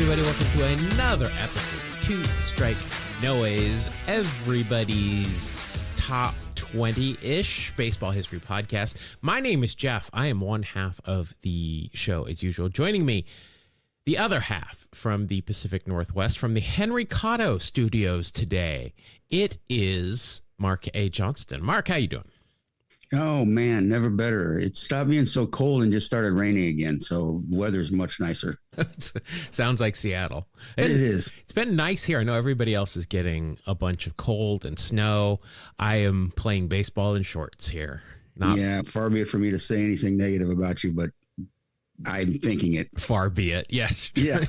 everybody. Welcome to another episode of Two Strike Noise, everybody's top 20-ish baseball history podcast. My name is Jeff. I am one half of the show as usual. Joining me, the other half from the Pacific Northwest, from the Henry Cotto studios today, it is Mark A. Johnston. Mark, how you doing? Oh, man, never better. It stopped being so cold and just started raining again, so the weather's much nicer. Sounds like Seattle. It is. It's been nice here. I know everybody else is getting a bunch of cold and snow. I am playing baseball in shorts here. Yeah, far be it for me to say anything negative about you, but I'm thinking it. Far be it. Yes. Yeah.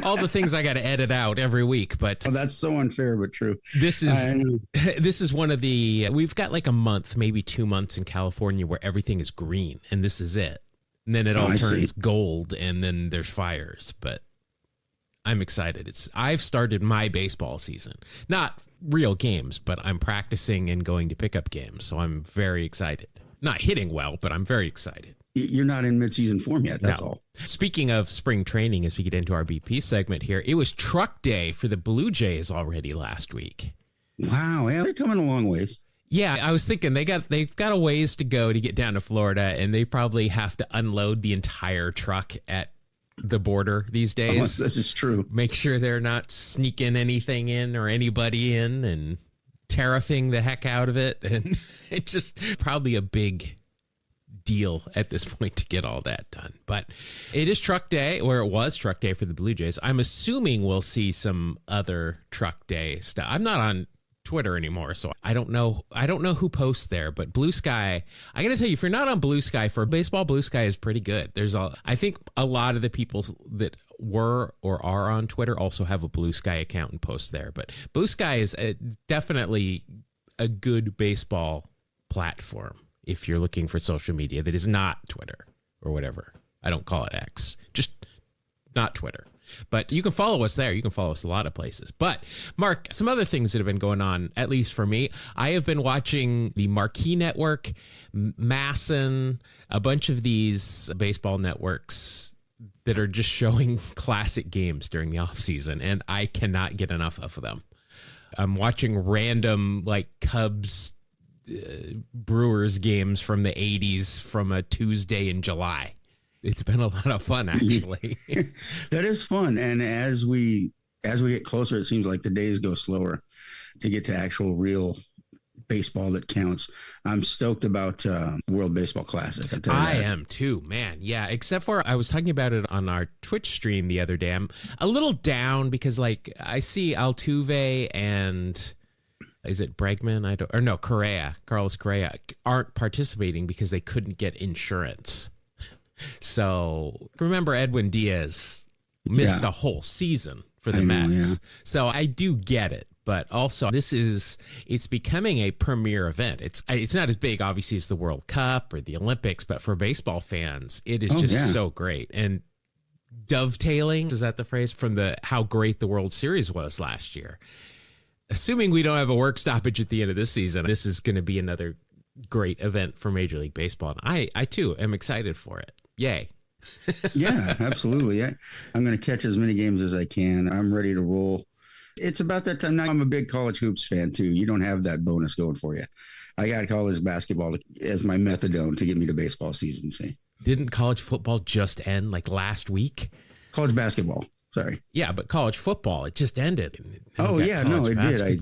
All the things I got to edit out every week, but that's so unfair, but true. This is one of the, we've got like a month, maybe 2 months in California where everything is green and this is it. And then it all turns gold and then there's fires, but I'm excited. I've started my baseball season, not real games, but I'm practicing and going to pickup games. So I'm very excited. Not hitting well, but I'm very excited. You're not in midseason form yet. That's all. Speaking of spring training, as we get into our BP segment here, it was truck day for the Blue Jays already last week. Wow. Yeah, they're coming a long ways. Yeah, I was thinking they've got a ways to go to get down to Florida, and they probably have to unload the entire truck at the border these days. Oh, this is true. Make sure they're not sneaking anything in or anybody in and tariffing the heck out of it. And it's just probably a big deal at this point to get all that done. But it is truck day, or it was truck day for the Blue Jays. I'm assuming we'll see some other truck day stuff. I'm not on Twitter anymore, so I don't know who posts there, but Blue Sky, I gotta tell you, if you're not on Blue Sky for baseball, Blue Sky is pretty good. I think a lot of the people that were or are on Twitter also have a Blue Sky account and post there, but Blue Sky is definitely a good baseball platform if you're looking for social media that is not Twitter or whatever. I don't call it X, just not Twitter. But you can follow us there. You can follow us a lot of places. But, Mark, some other things that have been going on, at least for me, I have been watching the Marquee Network, Masson, a bunch of these baseball networks that are just showing classic games during the offseason, and I cannot get enough of them. I'm watching random, like, Cubs Brewers games from the 80s from a Tuesday in July. It's been a lot of fun, actually. That is fun. And as we get closer, it seems like the days go slower to get to actual real baseball that counts. I'm stoked about World Baseball Classic. I am too, man. Yeah, except for I was talking about it on our Twitch stream the other day. I'm a little down because, like, I see Altuve and is it Bregman? Carlos Correa aren't participating because they couldn't get insurance. So remember, Edwin Diaz missed a whole season for the Mets. Yeah. So I do get it. But also, it's becoming a premier event. It's not as big, obviously, as the World Cup or the Olympics, but for baseball fans, it is so great. And dovetailing, is that the phrase, from how great the World Series was last year. Assuming we don't have a work stoppage at the end of this season, this is going to be another great event for Major League Baseball. And I too, am excited for it. Yay. Yeah, absolutely. I'm going to catch as many games as I can. I'm ready to roll. It's about that time now. I'm a big college hoops fan, too. You don't have that bonus going for you. I got college basketball as my methadone to get me to baseball season. See? Didn't college football just end like last week? College basketball. Sorry. Yeah, but college football, it just ended. Oh, yeah. No, it did.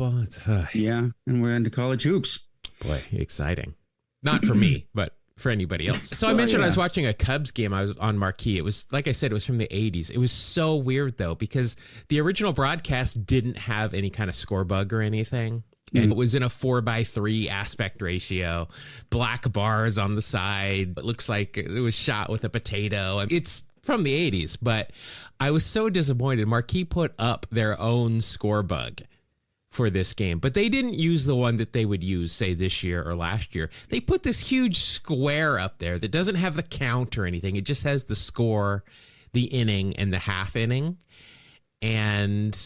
Yeah, and we're into college hoops. Boy, exciting. Not for me, but for anybody else. So I mentioned I was watching a Cubs game. I was on Marquee. It was, like I said, it was from the 80s. It was so weird, though, because the original broadcast didn't have any kind of score bug or anything. And it was in a 4:3 aspect ratio, black bars on the side. It looks like it was shot with a potato. It's from the 80s, but I was so disappointed. Marquee put up their own score bug for this game, but they didn't use the one that they would use, say, this year or last year. They put this huge square up there that doesn't have the count or anything. It just has the score, the inning, and the half inning. And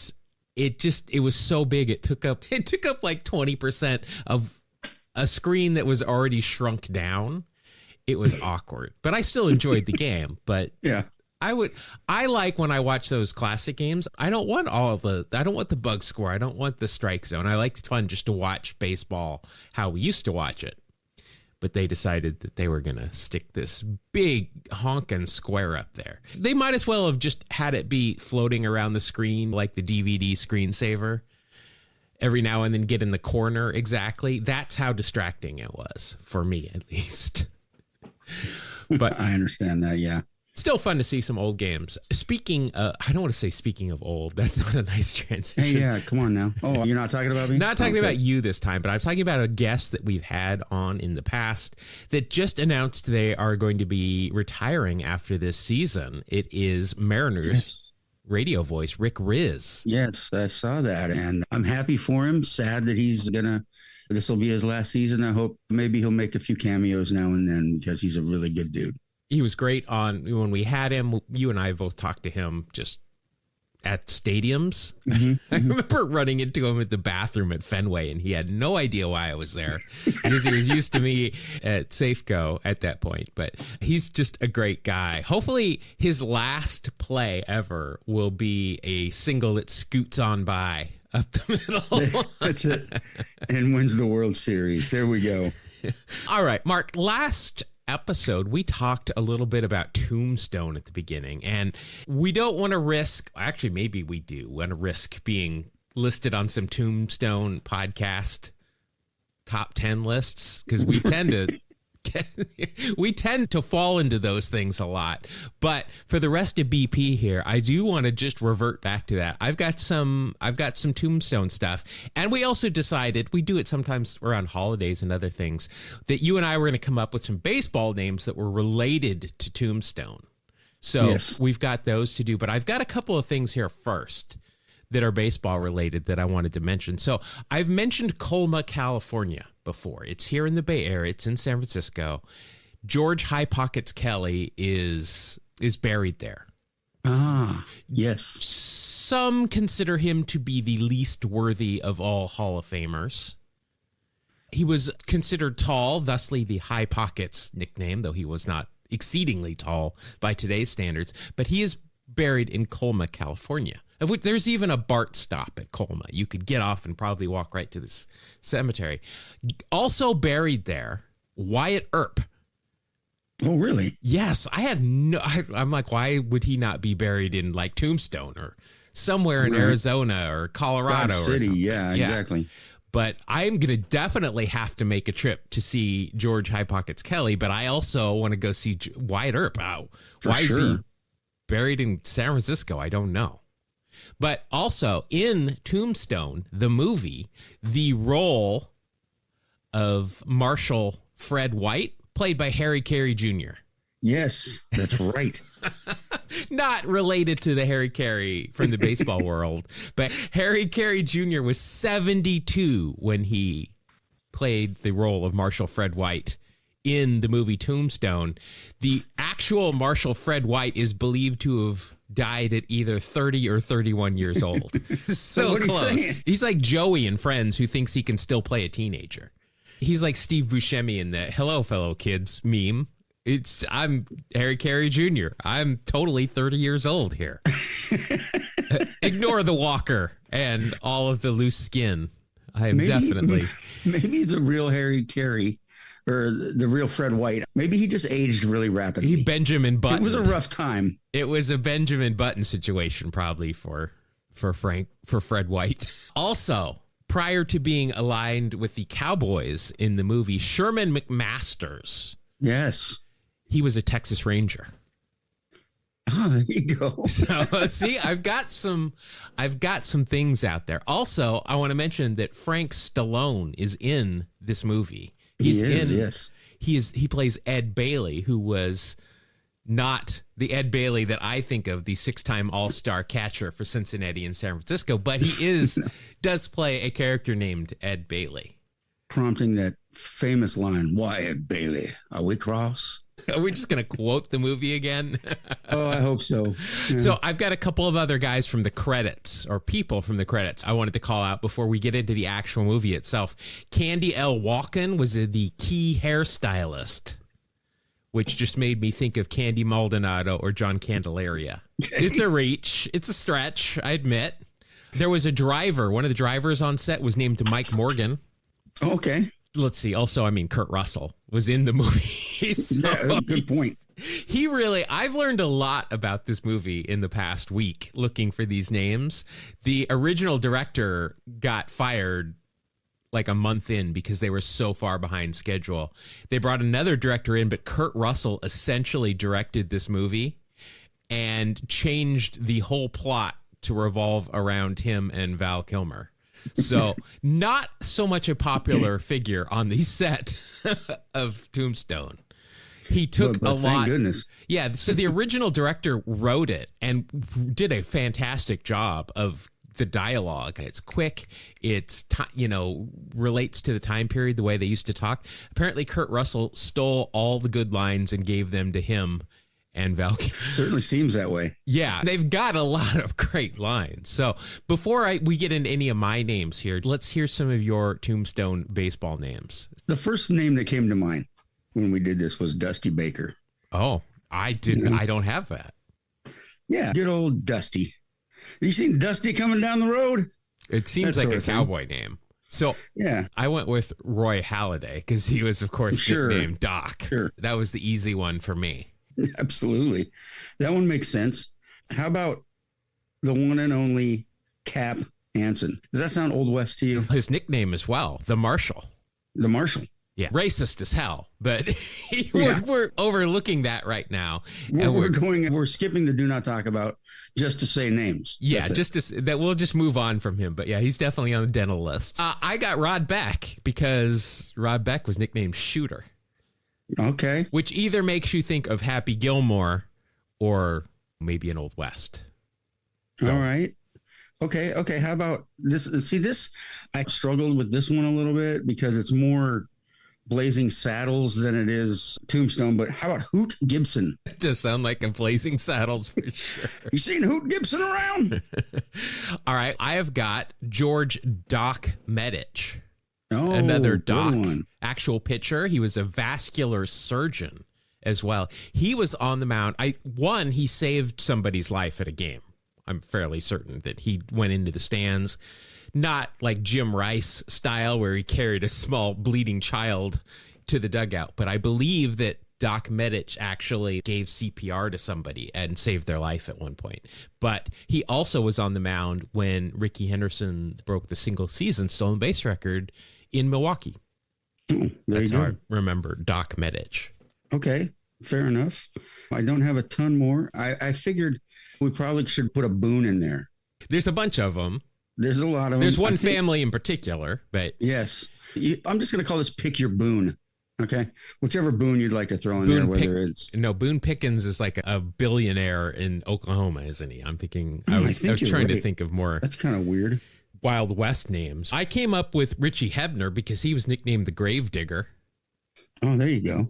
it was so big. It took up like 20% of a screen that was already shrunk down. It was awkward, but I still enjoyed the game. But yeah, I like when I watch those classic games. I don't want the bug score. I don't want the strike zone. It's fun just to watch baseball how we used to watch it. But they decided that they were going to stick this big honking square up there. They might as well have just had it be floating around the screen like the DVD screensaver. Every now and then get in the corner exactly. That's how distracting it was, for me at least. But I understand that, yeah. Still fun to see some old games. Speaking, I don't want to say speaking of old. That's not a nice transition. Hey, yeah, come on now. Oh, you're not talking about me? Not talking about you this time, but I'm talking about a guest that we've had on in the past that just announced they are going to be retiring after this season. It is Mariners radio voice, Rick Riz. Yes, I saw that, and I'm happy for him. Sad that this will be his last season. I hope maybe he'll make a few cameos now and then because he's a really good dude. He was great when we had him. You and I both talked to him just at stadiums. I remember running into him at the bathroom at Fenway, and he had no idea why I was there because he was used to me at Safeco at that point. But he's just a great guy. Hopefully his last play ever will be a single that scoots on by up the middle. That's it. And wins the World Series. There we go. All right, Mark, last episode we talked a little bit about Tombstone at the beginning, and we don't want to risk, actually maybe we do want to risk being listed on some Tombstone podcast top 10 lists because we tend to fall into those things a lot. But for the rest of BP here, I do want to just revert back to that. I've got some Tombstone stuff, and we also decided, we do it sometimes around holidays and other things, that you and I were going to come up with some baseball names that were related to Tombstone. So We've got those to do, but I've got a couple of things here first that are baseball related that I wanted to mention. So I've mentioned Colma, California before. It's here in the Bay Area. It's in San Francisco. George High Pockets Kelly is buried there. Ah, yes. Some consider him to be the least worthy of all Hall of Famers. He was considered tall, thusly the High Pockets nickname, though he was not exceedingly tall by today's standards. But he is buried in Colma, California. Of which there's even a BART stop at Colma. You could get off and probably walk right to this cemetery. Also buried there, Wyatt Earp. Oh, really? Yes. I'm like, why would he not be buried in like Tombstone or somewhere in Arizona or Colorado? Dodge City, or something? Yeah, exactly. But I'm going to definitely have to make a trip to see George High Pockets Kelly, but I also want to go see Wyatt Earp. Why is he buried in San Francisco? I don't know. But also in Tombstone, the movie, the role of Marshal Fred White, played by Harry Carey Jr. Yes, that's right. Not related to the Harry Carey from the baseball world, but Harry Carey Jr. was 72 when he played the role of Marshal Fred White in the movie Tombstone. The actual Marshal Fred White is believed to have died at either 30 or 31 years old. So close. He's like Joey in Friends, who thinks he can still play a teenager. He's like Steve Buscemi in the "Hello, fellow kids" meme. I'm Harry Carey Jr. I'm totally 30 years old here. Ignore the walker and all of the loose skin. I am definitely. Maybe the real Harry Carey, or the real Fred White, maybe he just aged really rapidly. He Benjamin Button. It was a rough time. It was a Benjamin Button situation, probably for Fred White. Also, prior to being aligned with the Cowboys in the movie, Sherman McMasters. Yes. He was a Texas Ranger. Oh, there you go. So see, I've got some things out there. Also, I want to mention that Frank Stallone is in this movie. He plays Ed Bailey, who was not the Ed Bailey that I think of, the 6-time All-Star catcher for Cincinnati and San Francisco, but he does play a character named Ed Bailey. Prompting that famous line, "Wyatt Bailey, are we cross?" Are we just going to quote the movie again? Oh, I hope so. Yeah. So I've got a couple of other guys from the credits, or people from the credits, I wanted to call out before we get into the actual movie itself. Candy L. Walken was the key hairstylist which just made me think of Candy Maldonado or John Candelaria. Okay. It's a reach. It's a stretch, I admit. There was a driver. One of the drivers on set was named Mike Morgan. Okay. Let's see. Also, I mean, Kurt Russell was in the movie. So yeah, good point. I've learned a lot about this movie in the past week looking for these names. The original director got fired like a month in because they were so far behind schedule. They brought another director in, but Kurt Russell essentially directed this movie and changed the whole plot to revolve around him and Val Kilmer. So not so much a popular figure on the set of Tombstone. He took a lot. Thank goodness. Yeah. So the original director wrote it and did a fantastic job of the dialogue. It's quick. It's, relates to the time period, the way they used to talk. Apparently Kurt Russell stole all the good lines and gave them to him and Val. Certainly seems that way. Yeah, they've got a lot of great lines. So before we get into any of my names here, let's hear some of your Tombstone baseball names. The first name that came to mind when we did this was Dusty Baker. Oh, I didn't. I don't have that. Yeah, good old Dusty. Have you seen Dusty coming down the road? It seems like a cowboy name. So yeah, I went with Roy Halladay because he was, of course, nicknamed Doc. Sure. That was the easy one for me. Absolutely. That one makes sense. How about the one and only Cap Hansen? Does that sound Old West to you? His nickname as well, the Marshal. The Marshal. Yeah. Racist as hell, but we're overlooking that right now. We're skipping the do not talk about just to say names. Yeah, we'll just move on from him. But yeah, he's definitely on the dental list. I got Rod Beck because Rod Beck was nicknamed Shooter. Okay. Which either makes you think of Happy Gilmore or maybe an Old West. All right. Okay. How about this? See, I struggled with this one a little bit because it's more Blazing Saddles than it is Tombstone. But how about Hoot Gibson? It does sound like a Blazing Saddles for sure. You seen Hoot Gibson around? All right. I have got George Doc Medich. Oh, another Doc, actual pitcher. He was a vascular surgeon as well. He was on the mound. He saved somebody's life at a game. I'm fairly certain that he went into the stands, not like Jim Rice style where he carried a small bleeding child to the dugout. But I believe that Doc Medich actually gave CPR to somebody and saved their life at one point. But he also was on the mound when Rickey Henderson broke the single season stolen base record in Milwaukee. That's how I remember Doc Medich. Okay, fair enough. I don't have a ton more. I figured we probably should put a Boone in there. There's a bunch of them. There's a lot of them. There's one family in particular, but yes. I'm just going to call this Pick Your Boone. Okay, whichever Boone you'd like to throw in there, whether it's Boone Pickens is like a billionaire in Oklahoma, isn't he? I'm thinking. I was trying to think of more. That's kind of weird. Wild West names. I came up with Richie Hebner because he was nicknamed the Grave Digger. Oh, there you go.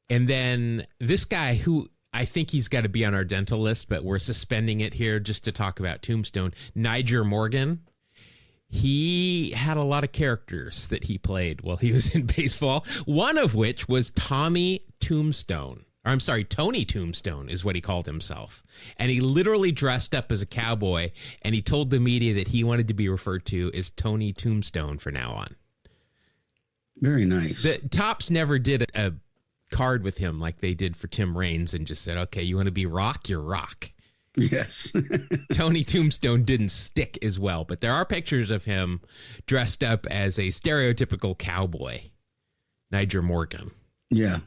And then this guy who I think he's got to be on our dental list, but we're suspending it here just to talk about Tombstone. Niger Morgan. He had a lot of characters that he played while he was in baseball, one of which was Tony Tombstone is what he called himself. And he literally dressed up as a cowboy, and he told the media that he wanted to be referred to as Tony Tombstone from now on. Very nice. The Tops never did a card with him like they did for Tim Raines and just said, okay, you want to be Rock? You're Rock. Yes. Tony Tombstone didn't stick as well, but there are pictures of him dressed up as a stereotypical cowboy. Niger Morgan. Yeah.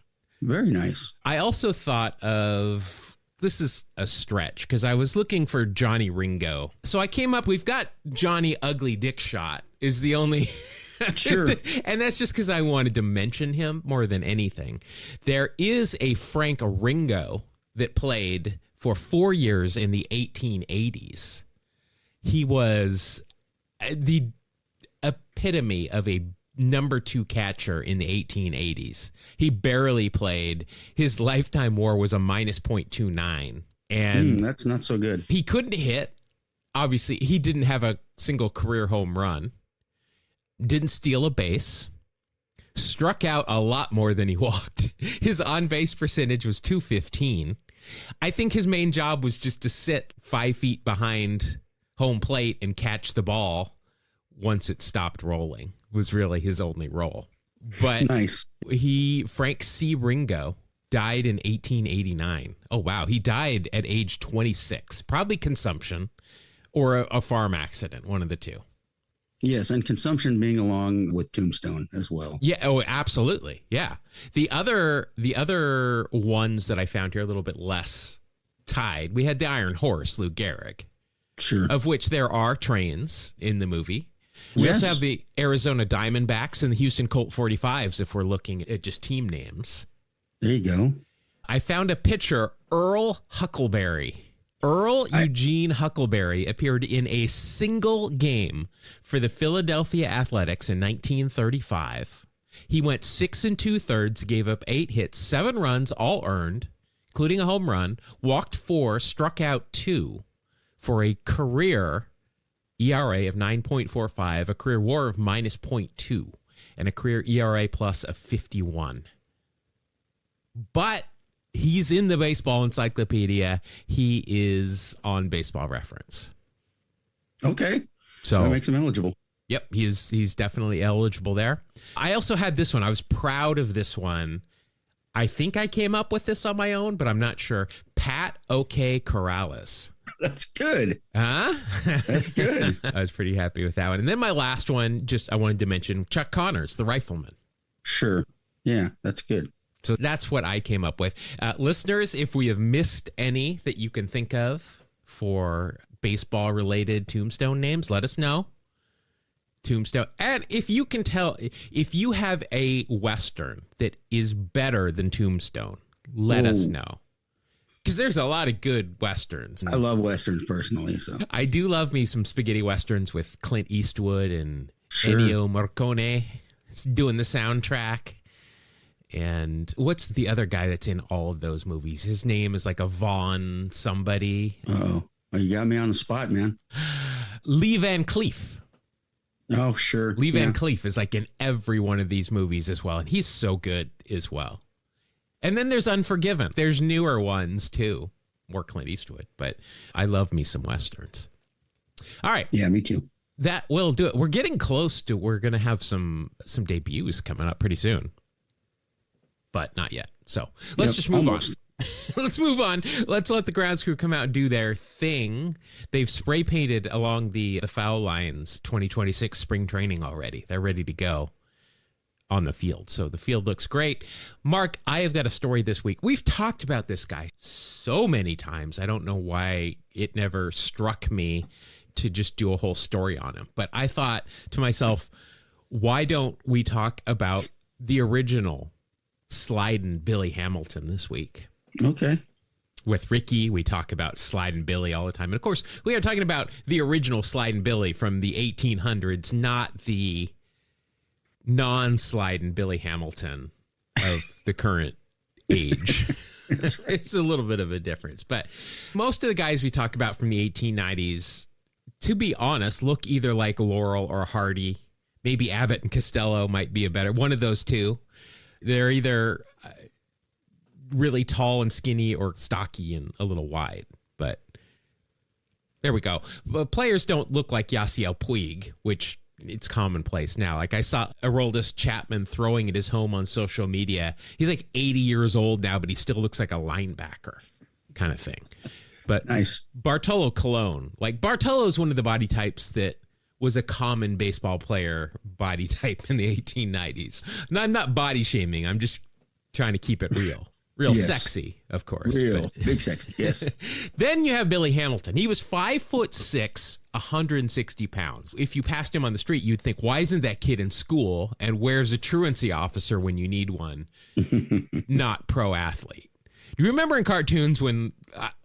Very nice. I also thought of, this is a stretch because I was looking for Johnny Ringo. So I came up, we've got Johnny Ugly Dick Shot is the only. Sure. And that's just because I wanted to mention him more than anything. There is a Frank Ringo that played for 4 years in the 1880s. He was the epitome of a number 2 catcher in the 1880s. He barely played. His lifetime WAR was a minus .29. And that's not so good. He couldn't hit. Obviously, he didn't have a single career home run. Didn't steal a base. struck out a lot more than he walked. His on-base percentage was .215. I think his main job was just to sit 5 feet behind home plate and catch the ball once it stopped rolling, was really his only role. But nice. Frank C. Ringo died in 1889. Oh, wow. He died at age 26, probably consumption or a farm accident, one of the two. Yes, and consumption being along with Tombstone as well. Yeah, oh, absolutely. Yeah. The other ones that I found here a little bit less tied, we had the Iron Horse, Lou Gehrig. Sure. Of which there are trains in the movie. We also have the Arizona Diamondbacks and the Houston Colt 45s if we're looking at just team names. There you go. I found a picture, Earl Huckleberry. Eugene Huckleberry appeared in a single game for the Philadelphia Athletics in 1935. He went 6 2/3, gave up 8 hits, 7 runs, all earned, including a home run, walked 4, struck out 2 for a career ERA of 9.45, a career WAR of -0.2, and a career ERA plus of 51. But he's in the Baseball Encyclopedia. He is on Baseball Reference. Okay. So that makes him eligible. Yep, he's definitely eligible there. I also had this one. I was proud of this one. I think I came up with this on my own, but I'm not sure. Pat OK Corrales. That's good. Huh? That's good. I was pretty happy with that one. And then my last one, I wanted to mention Chuck Connors, the rifleman. Sure. Yeah, that's good. So that's what I came up with. Listeners, if we have missed any that you can think of for baseball-related Tombstone names, let us know. Tombstone. And if you can tell, if you have a Western that is better than Tombstone, let us know. Because there's a lot of good Westerns. I love Westerns personally. So I do love me some spaghetti Westerns with Clint Eastwood and Ennio Morricone. It's doing the soundtrack. And what's the other guy that's in all of those movies? His name is like a Vaughn somebody. Oh, you got me on the spot, man. Lee Van Cleef. Oh, sure. Lee Van Cleef is like in every one of these movies as well. And he's so good as well. And then there's Unforgiven. There's newer ones too. More Clint Eastwood. But I love me some Westerns. All right. Yeah, me too. That will do it. We're getting close to, we're going to have some debuts coming up pretty soon. But not yet. So let's just move on. Let's move on. Let's let the grounds crew come out and do their thing. They've spray painted along the foul lines 2026 spring training already. They're ready to go on the field. So the field looks great. Mark, I have got a story this week. We've talked about this guy so many times. I don't know why it never struck me to just do a whole story on him. But I thought to myself, why don't we talk about the original Slidin' Billy Hamilton this week? Okay. With Ricky, we talk about Slidin' Billy all the time. And of course, we are talking about the original Slidin' Billy from the 1800s, not the non-Slidin' Billy Hamilton of the current age. That's right. It's a little bit of a difference. But most of the guys we talk about from the 1890s, to be honest, look either like Laurel or Hardy. Maybe Abbott and Costello might be a better one of those two. They're either really tall and skinny or stocky and a little wide. But there we go. But players don't look like Yasiel Puig, which it's commonplace now. Like I saw Aroldis Chapman throwing at his home on social media. He's like 80 years old now, but he still looks like a linebacker kind of thing. But nice. Bartolo Colon, like Bartolo's one of the body types that was a common baseball player body type in the 1890s. No, I'm not body shaming. I'm just trying to keep it real. Real yes. Sexy, of course. Real, big sexy, yes. Then you have Billy Hamilton. He was 5'6", 160 pounds. If you passed him on the street, you'd think, why isn't that kid in school? And where's a truancy officer when you need one? Not pro athlete. Do you remember in cartoons when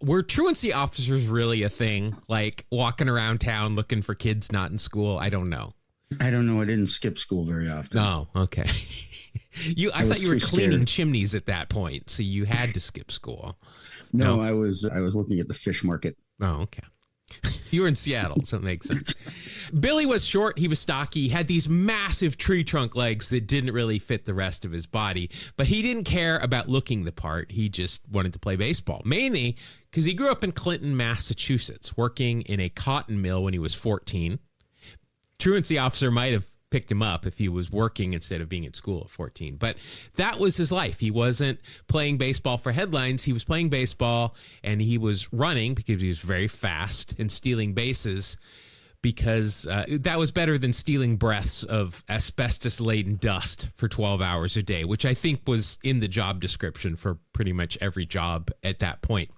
were truancy officers really a thing? Like walking around town looking for kids not in school? I don't know. I don't know. I didn't skip school very often. Oh, okay. I thought you were cleaning chimneys at that point, so you had to skip school. No, I was working at the fish market. Oh, okay. You were in Seattle, so it makes sense. Billy was short. He was stocky. He had these massive tree trunk legs that didn't really fit the rest of his body. But he didn't care about looking the part. He just wanted to play baseball, mainly because he grew up in Clinton, Massachusetts, working in a cotton mill when he was 14. Truancy officer might have picked him up if he was working instead of being at school at 14. But that was his life. He wasn't playing baseball for headlines. He was playing baseball, and he was running because he was very fast, and stealing bases because that was better than stealing breaths of asbestos-laden dust for 12 hours a day, which I think was in the job description for pretty much every job at that point.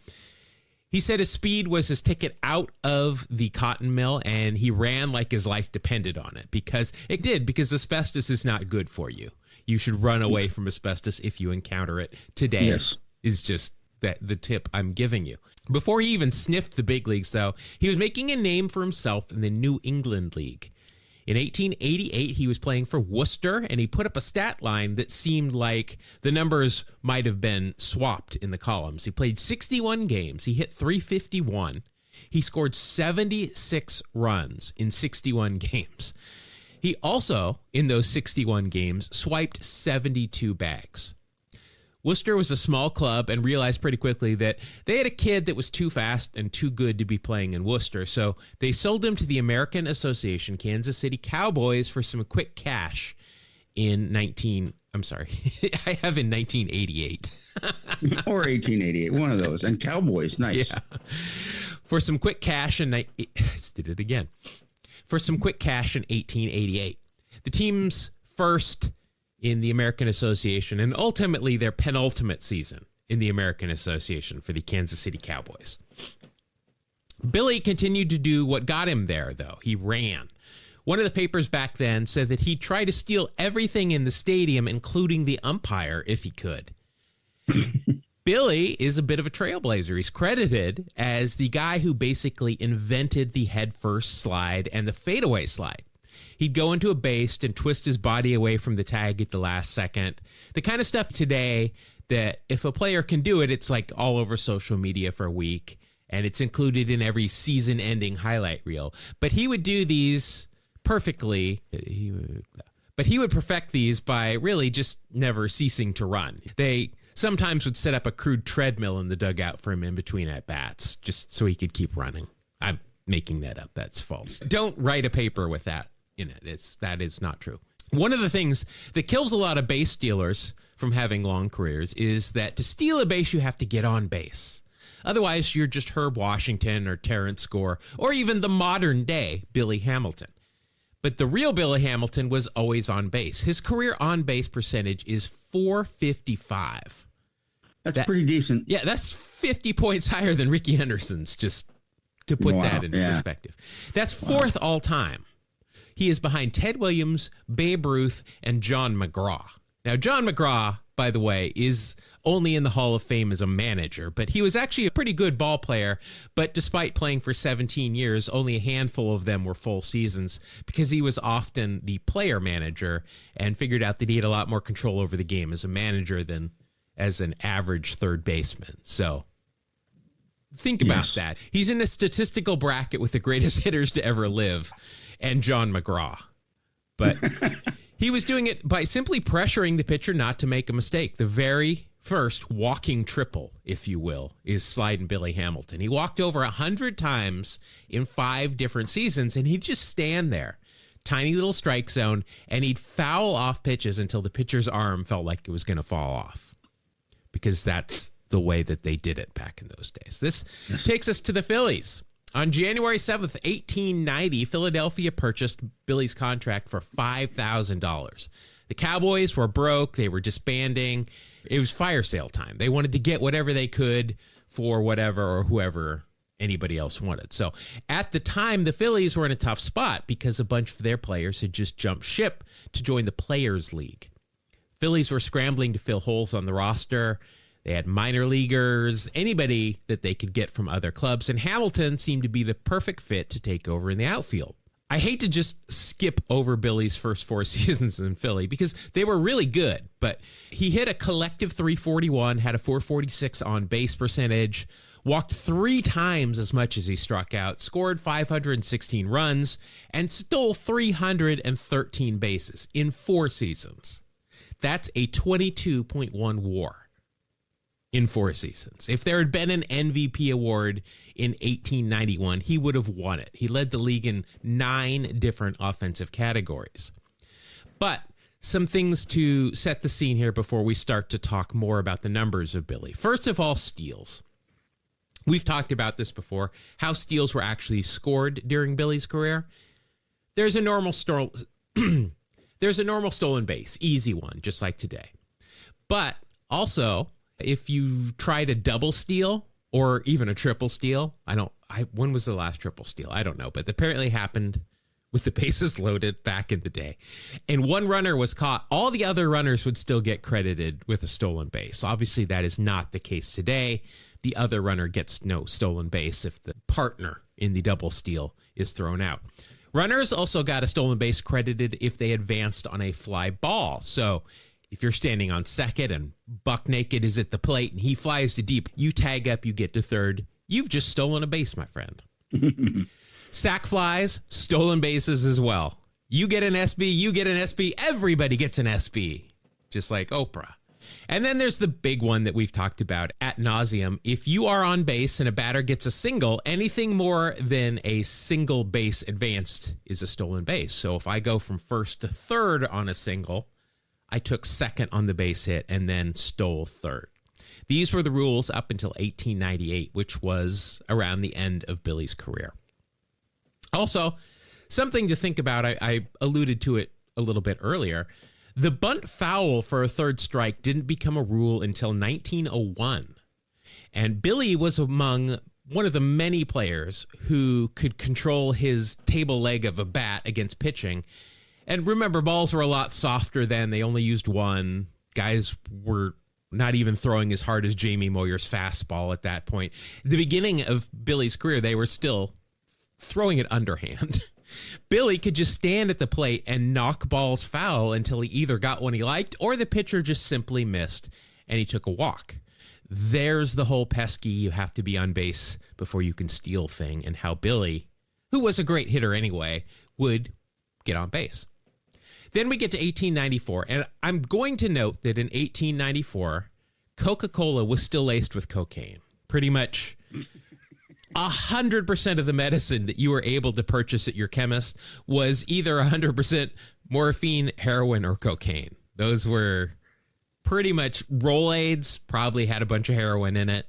He said his speed was his ticket out of the cotton mill, and he ran like his life depended on it, because asbestos is not good for you. You should run away from asbestos if you encounter it today. Yes. Is just the tip I'm giving you. Before he even sniffed the big leagues, though, he was making a name for himself in the New England League. In 1888, he was playing for Worcester, and he put up a stat line that seemed like the numbers might have been swapped in the columns. He played 61 games. He hit .351. He scored 76 runs in 61 games. He also, in those 61 games, swiped 72 bags. Worcester was a small club and realized pretty quickly that they had a kid that was too fast and too good to be playing in Worcester, so they sold him to the American Association Kansas City Cowboys for some quick cash in 1988. Or 1888, one of those. And Cowboys, nice. Yeah. For some quick cash did it again. For some quick cash in 1888. The team's first in the American Association, and ultimately their penultimate season in the American Association for the Kansas City Cowboys. Billy continued to do what got him there, though. He ran. One of the papers back then said that he'd try to steal everything in the stadium, including the umpire, if he could. Billy is a bit of a trailblazer. He's credited as the guy who basically invented the headfirst slide and the fadeaway slide. He'd go into a base and twist his body away from the tag at the last second. The kind of stuff today that if a player can do it, it's like all over social media for a week, and it's included in every season-ending highlight reel. But he would do these perfectly. He would perfect these by really just never ceasing to run. They sometimes would set up a crude treadmill in the dugout for him in between at-bats, just so he could keep running. I'm making that up. That's false. Don't write a paper with that in it. That is not true. One of the things that kills a lot of base stealers from having long careers is that to steal a base, you have to get on base. Otherwise, you're just Herb Washington or Terrence Gore, or even the modern day Billy Hamilton. But the real Billy Hamilton was always on base. His career on base percentage is .455. That's pretty decent. Yeah, that's 50 points higher than Rickey Henderson's, just to put that into perspective. That's fourth all time. He is behind Ted Williams, Babe Ruth, and John McGraw. Now, John McGraw, by the way, is only in the Hall of Fame as a manager, but he was actually a pretty good ball player. But despite playing for 17 years, only a handful of them were full seasons because he was often the player manager and figured out that he had a lot more control over the game as a manager than as an average third baseman. So think about that. He's in a statistical bracket with the greatest hitters to ever live and John McGraw. But he was doing it by simply pressuring the pitcher not to make a mistake. The very first walking triple, if you will, is sliding Billy Hamilton. He walked over 100 times in 5 different seasons, and he'd just stand there, tiny little strike zone, and he'd foul off pitches until the pitcher's arm felt like it was going to fall off, because that's the way that they did it back in those days. This takes us to the Phillies. On January 7th, 1890, Philadelphia purchased Billy's contract for $5,000. The Cowboys were broke. They were disbanding. It was fire sale time. They wanted to get whatever they could for whatever or whoever anybody else wanted. So at the time, the Phillies were in a tough spot because a bunch of their players had just jumped ship to join the Players League. Phillies were scrambling to fill holes on the roster. They had minor leaguers, anybody that they could get from other clubs, and Hamilton seemed to be the perfect fit to take over in the outfield. I hate to just skip over Billy's first 4 seasons in Philly because they were really good, but he hit a collective .341, had a .446 on base percentage, walked 3 times as much as he struck out, scored 516 runs, and stole 313 bases in 4 seasons. That's a 22.1 WAR in 4 seasons. If there had been an MVP award in 1891, he would have won it. He led the league in 9 different offensive categories. But some things to set the scene here before we start to talk more about the numbers of Billy. First of all, steals. We've talked about this before, how steals were actually scored during Billy's career. There's a normal stolen base, easy one, just like today. But also, if you tried a double steal or even a triple steal, when was the last triple steal? I don't know, but apparently happened with the bases loaded back in the day. And one runner was caught, all the other runners would still get credited with a stolen base. Obviously, that is not the case today. The other runner gets no stolen base if the partner in the double steal is thrown out. Runners also got a stolen base credited if they advanced on a fly ball. So if you're standing on second and buck naked is at the plate and he flies to deep, you tag up, you get to third. You've just stolen a base, my friend. Sack flies, stolen bases as well. You get an SB, you get an SB, everybody gets an SB, just like Oprah. And then there's the big one that we've talked about ad nauseum. If you are on base and a batter gets a single, anything more than a single base advanced is a stolen base. So if I go from first to third on a single, I took second on the base hit and then stole third. These were the rules up until 1898, which was around the end of Billy's career. Also, something to think about, I alluded to it a little bit earlier. The bunt foul for a third strike didn't become a rule until 1901. And Billy was among one of the many players who could control his table leg of a bat against pitching. And remember, balls were a lot softer then. They only used one. Guys were not even throwing as hard as Jamie Moyer's fastball at that point. At the beginning of Billy's career, they were still throwing it underhand. Billy could just stand at the plate and knock balls foul until he either got one he liked or the pitcher just simply missed and he took a walk. There's the whole pesky you have to be on base before you can steal thing, and how Billy, who was a great hitter anyway, would get on base. Then we get to 1894, and I'm going to note that in 1894, Coca-Cola was still laced with cocaine. Pretty much 100% of the medicine that you were able to purchase at your chemist was either 100% morphine, heroin, or cocaine. Those were pretty much Rolaids, probably had a bunch of heroin in it.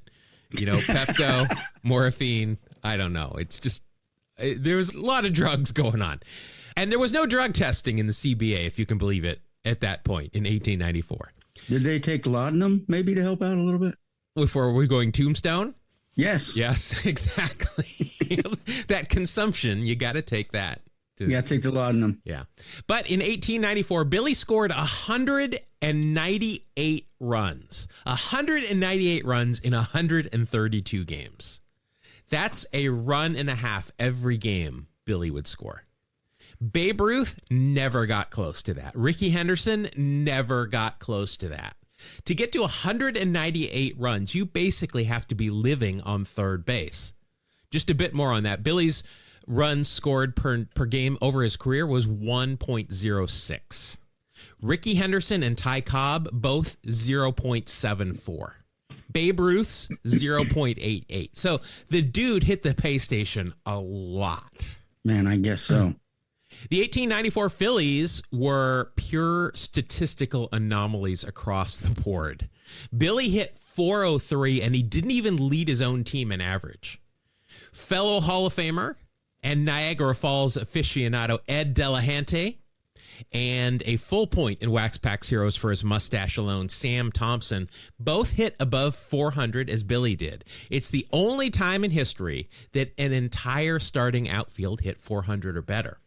You know, Pepto, morphine, I don't know. It's just, there was a lot of drugs going on. And there was no drug testing in the CBA, if you can believe it, at that point in 1894. Did they take laudanum maybe to help out a little bit? Before we're going Tombstone? Yes. Yes, exactly. That consumption, you got to take that. You got to take the laudanum. Yeah. But in 1894, Billy scored 198 runs. 198 runs in 132 games. That's a run and a half every game Billy would score. Babe Ruth never got close to that. Rickey Henderson never got close to that. To get to 198 runs, you basically have to be living on third base. Just a bit more on that. Billy's runs scored per game over his career was 1.06. Rickey Henderson and Ty Cobb, both 0.74. Babe Ruth's 0.88. So the dude hit the pay station a lot. Man, I guess so. The 1894 Phillies were pure statistical anomalies across the board. Billy hit 403, and he didn't even lead his own team in average. Fellow Hall of Famer and Niagara Falls aficionado Ed Delahante, and a full point in Wax Pack's Heroes for his mustache alone, Sam Thompson, both hit above 400 as Billy did. It's the only time in history that an entire starting outfield hit 400 or better.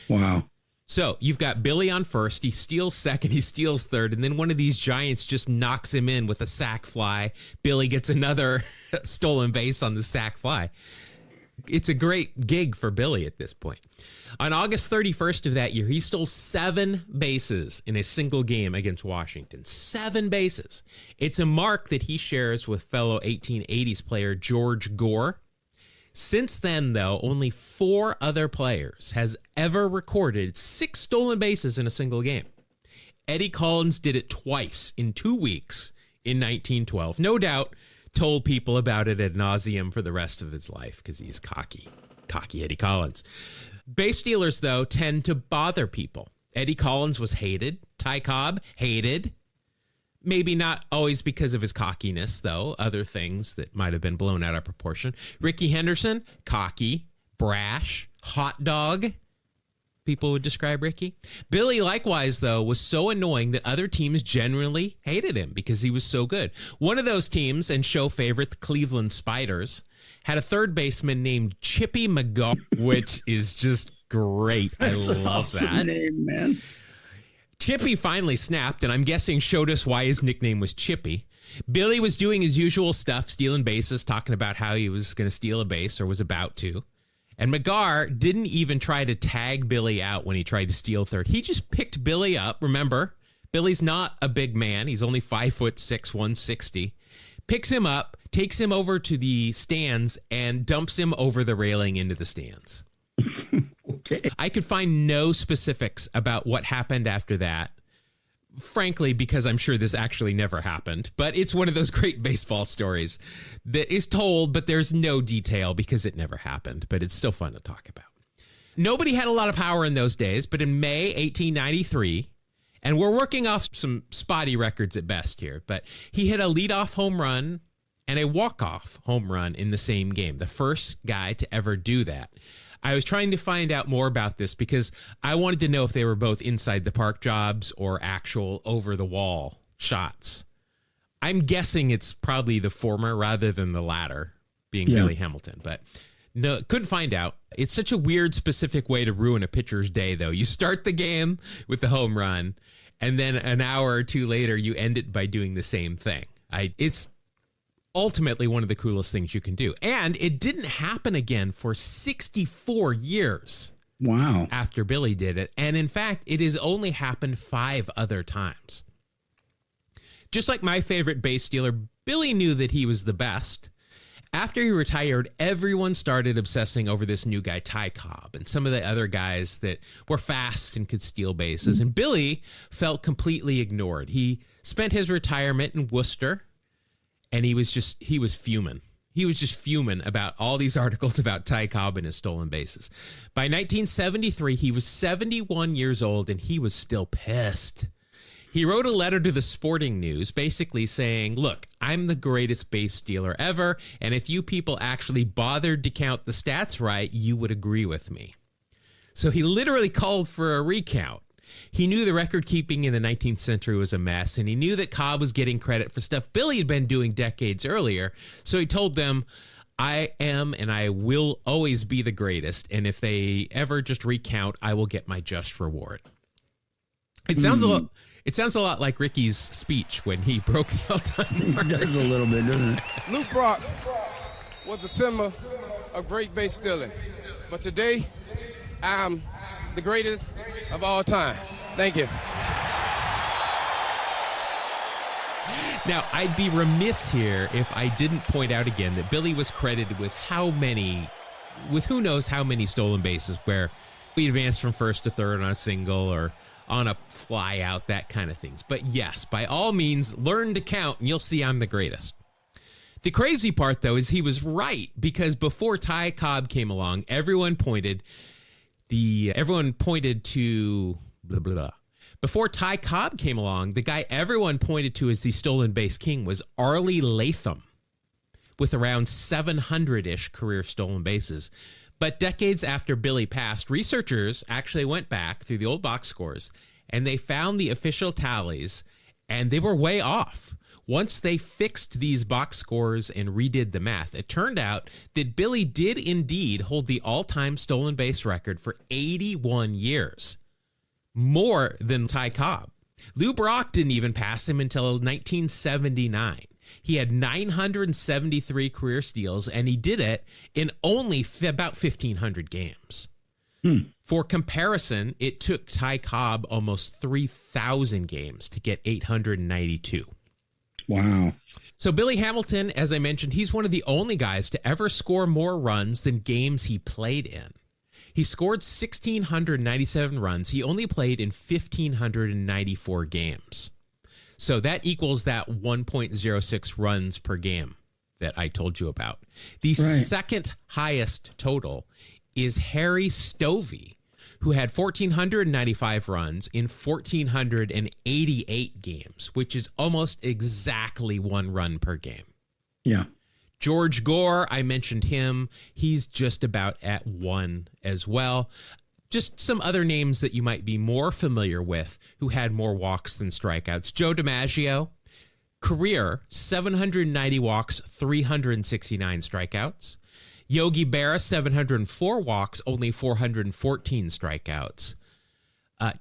Wow. So you've got Billy on first, he steals second, he steals third, and then one of these giants just knocks him in with a sac fly. Billy gets another stolen base on the sac fly. it's a great gig for Billy at this point. On August 31st of that year, he stole 7 bases in a single game against Washington. 7 bases. It's a mark that he shares with fellow 1880s player George Gore. Since then, though, only 4 other players has ever recorded 6 stolen bases in a single game. Eddie Collins did it twice in 2 weeks in 1912. No doubt told people about it ad nauseum for the rest of his life because he's cocky Eddie Collins. Base stealers, though, tend to bother people. Eddie Collins was hated. Ty Cobb, hated. Maybe not always because of his cockiness, though. Other things that might have been blown out of proportion. Rickey Henderson, cocky, brash, hot dog. People would describe Rickey. Billy, likewise, though, was so annoying that other teams generally hated him because he was so good. One of those teams, and show favorite, the Cleveland Spiders, had a third baseman named Chippy McGaw, which is just great. I love that name, man. Chippy finally snapped, and I'm guessing showed us why his nickname was Chippy. Billy was doing his usual stuff, stealing bases, talking about how he was going to steal a base or was about to. And McGar didn't even try to tag Billy out when he tried to steal third. He just picked Billy up. Remember, Billy's not a big man. He's only 5'6", 160. Picks him up, takes him over to the stands, and dumps him over the railing into the stands. Okay. I could find no specifics about what happened after that, frankly, because I'm sure this actually never happened. But it's one of those great baseball stories that is told, but there's no detail because it never happened. But it's still fun to talk about. Nobody had a lot of power in those days, but in May 1893, and we're working off some spotty records at best here, but he hit a leadoff home run and a walk-off home run in the same game. The first guy to ever do that. I was trying to find out more about this because I wanted to know if they were both inside the park jobs or actual over-the-wall shots. I'm guessing it's probably the former rather than the latter, being Billy Hamilton, but no, couldn't find out. It's such a weird, specific way to ruin a pitcher's day, though. You start the game with the home run, and then an hour or two later, you end it by doing the same thing. It's ultimately one of the coolest things you can do. And it didn't happen again for 64 years. Wow. After Billy did it. And in fact, it has only happened 5 other times. Just like my favorite base stealer, Billy knew that he was the best. After he retired, everyone started obsessing over this new guy, Ty Cobb, and some of the other guys that were fast and could steal bases. And Billy felt completely ignored. He spent his retirement in Worcester, and he was fuming. He was just fuming about all these articles about Ty Cobb and his stolen bases. By 1973, he was 71 years old, and he was still pissed. He wrote a letter to the Sporting News basically saying, look, I'm the greatest base stealer ever, and if you people actually bothered to count the stats right, you would agree with me. So he literally called for a recount. He knew the record keeping in the 19th century was a mess, and he knew that Cobb was getting credit for stuff Billy had been doing decades earlier. So he told them, I am and I will always be the greatest, and if they ever just recount, I will get my just reward. It sounds a lot like Rickey's speech when he broke the all-time record. It does a little bit, doesn't it? Luke Brock was the symbol of great base stealing, but today I'm the greatest of all time. Thank you. Now, I'd be remiss here if I didn't point out again that Billy was credited with who knows how many stolen bases where we advanced from first to third on a single or on a fly out, that kind of things. But yes, by all means, learn to count and you'll see I'm the greatest. The crazy part, though, is he was right, because before Ty Cobb came along, everyone pointed to blah, blah, blah. Before Ty Cobb came along, the guy everyone pointed to as the stolen base king was Arlie Latham, with around 700-ish career stolen bases. But decades after Billy passed, researchers actually went back through the old box scores, and they found the official tallies, and they were way off. Once they fixed these box scores and redid the math, it turned out that Billy did indeed hold the all-time stolen base record for 81 years, more than Ty Cobb. Lou Brock didn't even pass him until 1979. He had 973 career steals, and he did it in only about 1,500 games. For comparison, it took Ty Cobb almost 3,000 games to get 892. Wow. So Billy Hamilton, as I mentioned, he's one of the only guys to ever score more runs than games he played in. He scored 1,697 runs. He only played in 1,594 games. So that equals that 1.06 runs per game that I told you about. The second highest total is Harry Stovey, who had 1,495 runs in 1,488 games, which is almost exactly 1 run per game. Yeah. George Gore, I mentioned him. He's just about at 1 as well. Just some other names that you might be more familiar with who had more walks than strikeouts. Joe DiMaggio, career 790 walks, 369 strikeouts. Yogi Berra, 704 walks, only 414 strikeouts.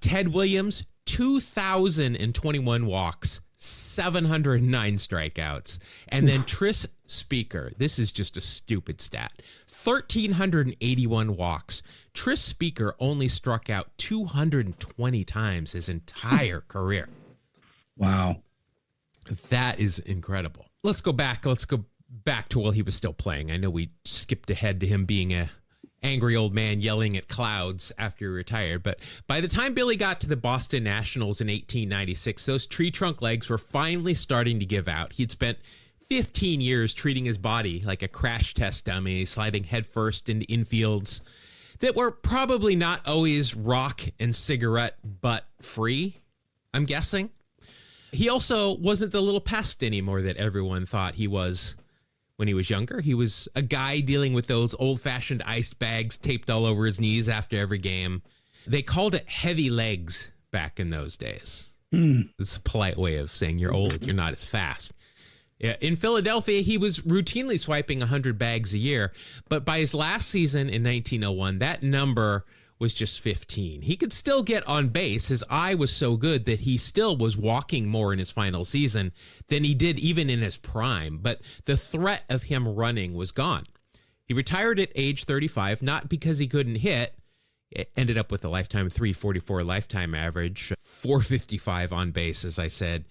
Ted Williams, 2,021 walks, 709 strikeouts. And then Tris Speaker, this is just a stupid stat, 1,381 walks. Tris Speaker only struck out 220 times his entire career. Wow. That is incredible. Let's go back to while he was still playing. I know we skipped ahead to him being a angry old man yelling at clouds after he retired, but by the time Billy got to the Boston Nationals in 1896, those tree trunk legs were finally starting to give out. He'd spent 15 years treating his body like a crash test dummy, sliding headfirst into infields that were probably not always rock and cigarette butt free, I'm guessing. He also wasn't the little pest anymore that everyone thought he was when he was younger. He was a guy dealing with those old-fashioned ice bags taped all over his knees after every game. They called it heavy legs back in those days. It's a polite way of saying you're old, you're not as fast. In Philadelphia, he was routinely swiping 100 bags a year, but by his last season in 1901, that number was just 15. He could still get on base. His eye was so good that he still was walking more in his final season than he did even in his prime, but the threat of him running was gone. He retired at age 35, not because he couldn't hit. It ended up with a lifetime 344 lifetime average, 455 on base, as I said.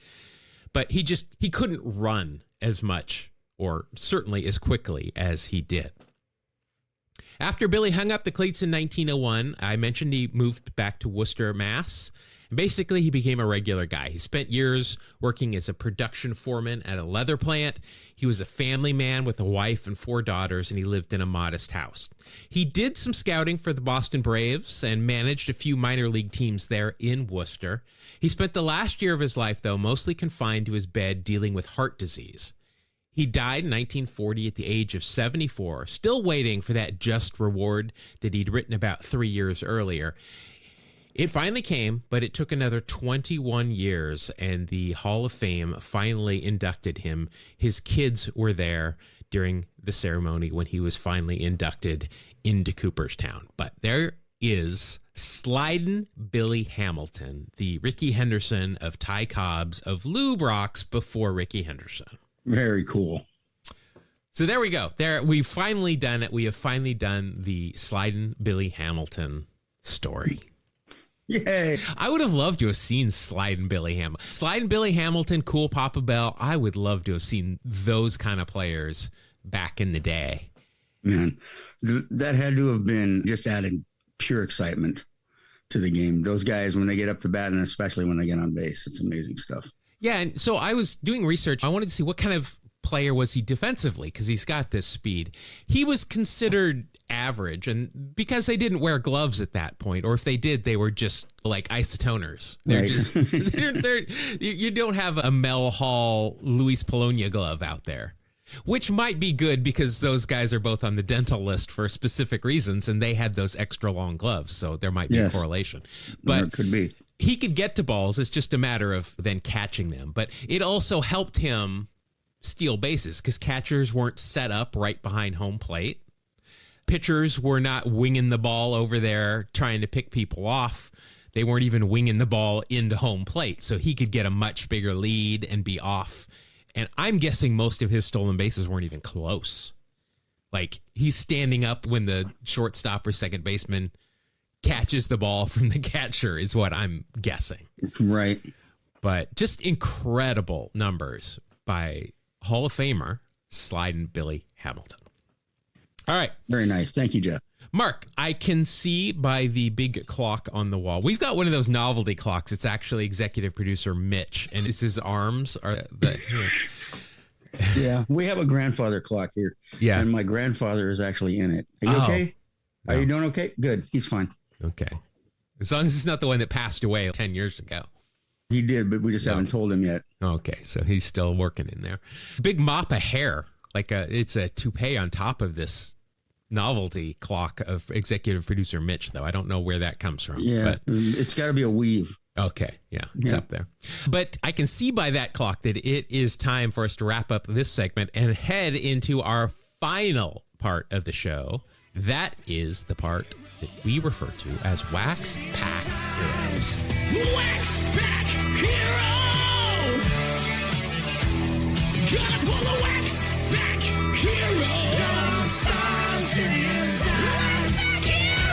But he couldn't run as much, or certainly as quickly as he did. After Billy hung up the cleats in 1901, I mentioned he moved back to Worcester, Mass. Basically, he became a regular guy. He spent years working as a production foreman at a leather plant. He was a family man with a wife and 4 daughters, and he lived in a modest house. He did some scouting for the Boston Braves and managed a few minor league teams there in Worcester. He spent the last year of his life, though, mostly confined to his bed dealing with heart disease. He died in 1940 at the age of 74, still waiting for that just reward that he'd written about 3 years earlier. It finally came, but it took another 21 years, and the Hall of Fame finally inducted him. His kids were there during the ceremony when he was finally inducted into Cooperstown. But there is Slidin' Billy Hamilton, the Rickey Henderson of Ty Cobb's of Lou Brock's before Rickey Henderson. Very cool. So there we go. We've finally done it. We have finally done the Slidin' Billy Hamilton story. Yay. I would have loved to have seen Slidin' Billy Hamilton. Slidin' Billy Hamilton, Cool Papa Bell. I would love to have seen those kind of players back in the day. Man, that had to have been just added pure excitement to the game. Those guys, when they get up to bat, and especially when they get on base, it's amazing stuff. Yeah, and so I was doing research. I wanted to see what kind of player was he defensively, because he's got this speed. He was considered average, and because they didn't wear gloves at that point, or if they did, they were just like isotoners. They're Right. just you don't have a Mel Hall Luis Polonia glove out there, which might be good because those guys are both on the dental list for specific reasons, and they had those extra long gloves, so there might be a correlation. But it could be. He could get to balls. It's just a matter of then catching them. But it also helped him steal bases because catchers weren't set up right behind home plate. Pitchers were not winging the ball over there trying to pick people off. They weren't even winging the ball into home plate. So he could get a much bigger lead and be off And I'm guessing most of his stolen bases weren't even close. Like, he's standing up when the shortstop or second baseman catches the ball from the catcher is what I'm guessing. Right. But just incredible numbers by Hall of Famer Sliding Billy Hamilton. All right. Very nice. Thank you, Jeff. Mark, I can see by the big clock on the wall. We've got one of those novelty clocks. It's actually executive producer Mitch, and it's his arms are Yeah, we have a grandfather clock here. Yeah. And my grandfather is actually in it. Are you okay? No. Are you doing okay? Good. He's fine. Okay. As long as it's not the one that passed away 10 years ago. He did, but we just haven't told him yet. Okay, so he's still working in there. Big mop of hair, it's a toupee on top of this novelty clock of executive producer Mitch, though. I don't know where that comes from. Yeah, but it's got to be a weave. Okay, yeah, it's up there. But I can see by that clock that it is time for us to wrap up this segment and head into our final part of the show. That is the part that we refer to as Wax Pack Heroes. Wax Pack Hero! Gonna pull a Wax Pack Hero! Got stars in his eyes! Hero!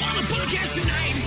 On a podcast tonight!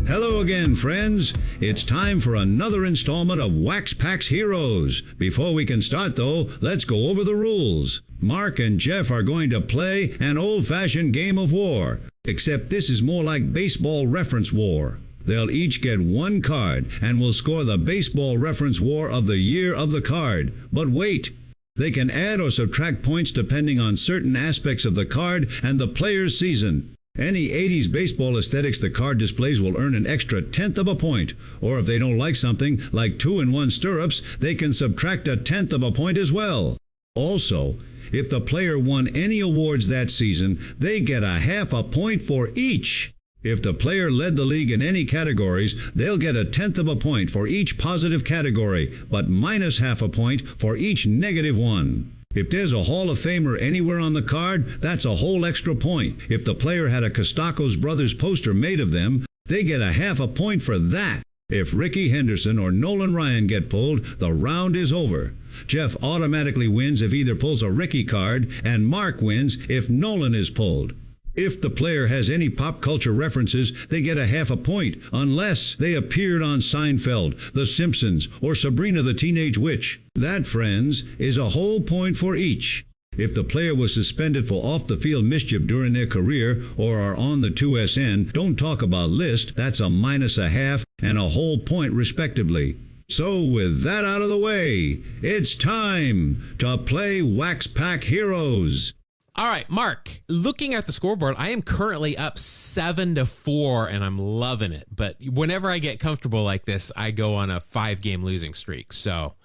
Hello again, friends. It's time for another installment of Wax Pack's Heroes. Before we can start, though, let's go over the rules. Mark and Jeff are going to play an old-fashioned game of war, except this is more like baseball reference war. They'll each get one card and will score the baseball reference war of the year of the card. But wait, they can add or subtract points depending on certain aspects of the card and the player's season. Any 80s baseball aesthetics the card displays will earn an extra 1/10 of a point. Or if they don't like something, like 2-in-1 stirrups, they can subtract a 1/10 of a point as well. Also, if the player won any awards that season, they get a 1/2 a point for each. If the player led the league in any categories, they'll get a 1/10 of a point for each positive category, but minus 1/2 a point for each negative one. If there's a Hall of Famer anywhere on the card, that's a whole extra point. If the player had a Costacos Brothers poster made of them, they get a 1/2 a point for that. If Rickey Henderson or Nolan Ryan get pulled, the round is over. Jeff automatically wins if either pulls a Rickey card, and Mark wins if Nolan is pulled. If the player has any pop culture references, they get a 1/2 a point, unless they appeared on Seinfeld, The Simpsons, or Sabrina the Teenage Witch. That, friends, is a whole point for each. If the player was suspended for off-the-field mischief during their career or are on the 2SN, don't talk about list, that's a minus a 1/2 and a whole point respectively. So with that out of the way, it's time to play Wax Pack Heroes. All right, Mark, looking at the scoreboard, I am currently up 7-4 and I'm loving it. But whenever I get comfortable like this, I go on a 5-game losing streak. So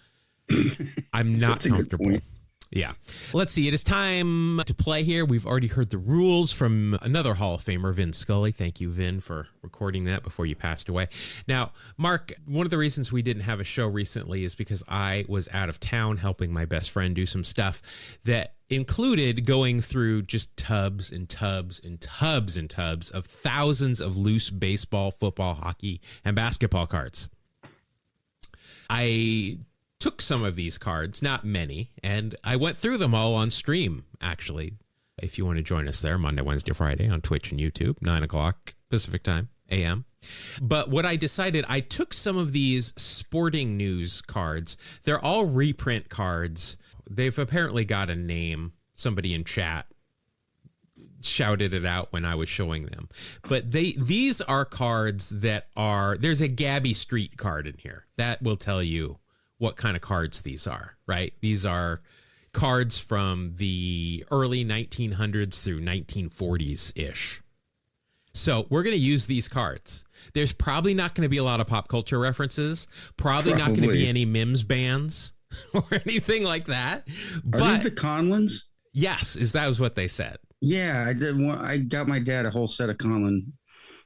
I'm not That's a good comfortable. point. Yeah. Let's see. It is time to play here. We've already heard the rules from another Hall of Famer, Vin Scully. Thank you, Vin, for recording that before you passed away. Now, Mark, one of the reasons we didn't have a show recently is because I was out of town helping my best friend do some stuff that included going through just tubs and tubs and tubs and tubs of thousands of loose baseball, football, hockey, and basketball cards. I took some of these cards, not many, and I went through them all on stream, actually. If you want to join us there, Monday, Wednesday, Friday on Twitch and YouTube, 9 o'clock Pacific time, a.m. But what I decided, I took some of these sporting news cards. They're all reprint cards. They've apparently got a name. Somebody in chat shouted it out when I was showing them. But these are cards that are, there's a Gabby Street card in here. That will tell you what kind of cards these are, right? These are cards from the early 1900s through 1940s-ish. So we're going to use these cards. There's probably not going to be a lot of pop culture references, probably not going to be any Mims bands or anything like that. Are these the Conlons? Yes, that was what they said. Yeah, I did. I got my dad a whole set of Conlon